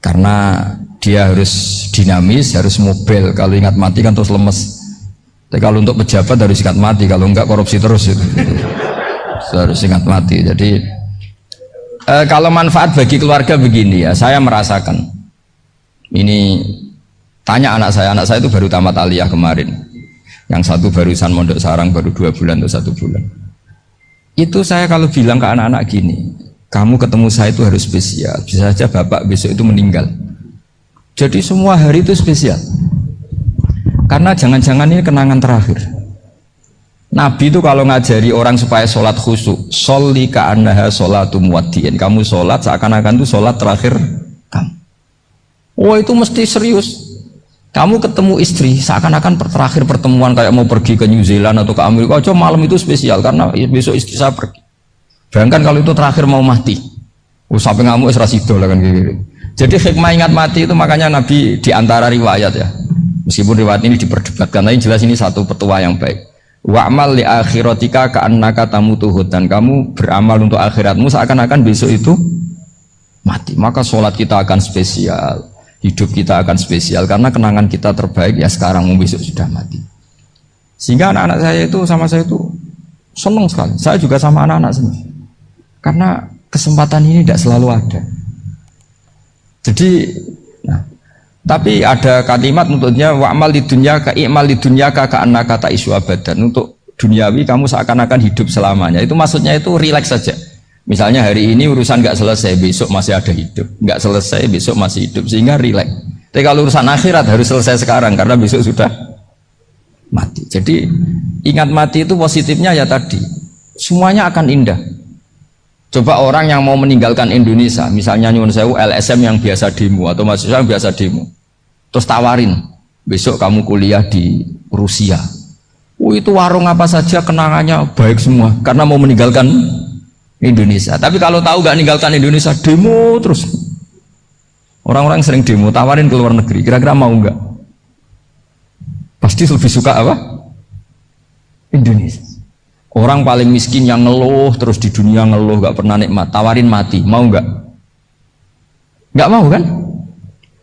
karena dia harus dinamis, harus mobil. Kalau ingat mati kan terus lemes. Tapi kalau untuk pejabat harus ingat mati, kalau enggak korupsi terus itu. Harus ingat mati. Jadi kalau manfaat bagi keluarga begini ya, saya merasakan. Ini tanya anak saya itu baru tamat aliyah kemarin. Yang satu barusan mondok sarang baru 2 bulan atau 1 bulan. Itu saya kalau bilang ke anak-anak gini, kamu ketemu saya itu harus spesial. Bisa saja bapak besok itu meninggal. Jadi semua hari itu spesial. Karena jangan-jangan ini kenangan terakhir. Nabi itu kalau ngajari orang supaya sholat khusyuk, sholli ka'annaha sholatu muwaddi'in. Kamu sholat seakan-akan itu sholat terakhir kamu. Oh itu mesti serius. Kamu ketemu istri seakan-akan terakhir pertemuan kayak mau pergi ke New Zealand atau ke Amerika. Oh malam itu spesial karena besok istri saya pergi. Bayangkan kalau itu terakhir mau mati. Oh sampai ngamuk rasido lah kan gitu. Jadi hikmah ingat mati itu makanya Nabi diantara riwayat ya. Meskipun riwayat ini diperdebatkan, tapi jelas ini satu petua yang baik. Wa'mal li akhiratika ka'annaka tamutuhud, dan kamu beramal untuk akhiratmu seakan-akan besok itu mati. Maka sholat kita akan spesial, hidup kita akan spesial karena kenangan kita terbaik ya sekarang, besok sudah mati. Sehingga anak-anak saya itu sama saya itu senang sekali. Saya juga sama anak-anak senang. Karena kesempatan ini tidak selalu ada. Jadi tapi ada kalimat untuknya wa'mal di dunia ka i'mal di dunia ka ka'annaka ta'isu abadan. Untuk duniawi kamu seakan-akan hidup selamanya. Itu maksudnya itu rileks saja. Misalnya hari ini urusan nggak selesai, besok masih ada hidup. Nggak selesai, besok masih hidup, sehingga rileks. Tapi kalau urusan akhirat harus selesai sekarang karena besok sudah mati. Jadi ingat mati itu positifnya ya tadi, semuanya akan indah. Coba orang yang mau meninggalkan Indonesia, misalnya nyuwun sewu LSM yang biasa demo atau mahasiswa yang biasa demo, terus tawarin besok kamu kuliah di Rusia. Itu warung apa saja kenangannya baik semua karena mau meninggalkan Indonesia. Tapi kalau tahu gak ninggalkan Indonesia, demo terus. Orang-orang sering demo, tawarin ke luar negeri. Kira-kira mau nggak? Pasti lebih suka apa? Indonesia. Orang paling miskin yang ngeluh terus di dunia ngeluh, gak pernah nikmat. Tawarin mati, mau nggak? Nggak mau kan?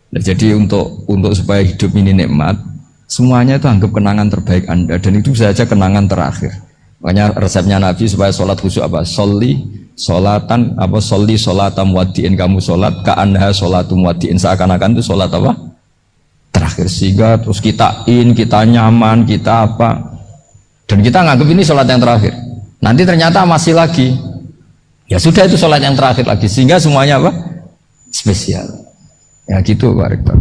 Nah, jadi untuk supaya hidup ini nikmat, semuanya itu anggap kenangan terbaik Anda, dan itu saja kenangan terakhir. Makanya resepnya Nabi supaya sholat khusyuk apa? Sholli sholatan apa? Sholli sholatam wadiin, kamu sholat ka'anha sholatum wadiin, seakan-akan itu sholat apa? Terakhir. Sehingga terus kita nyaman, kita apa, dan kita nganggap ini sholat yang terakhir. Nanti ternyata masih lagi, ya sudah itu sholat yang terakhir lagi, sehingga semuanya apa? Spesial. Ya gitu Pak Rektor.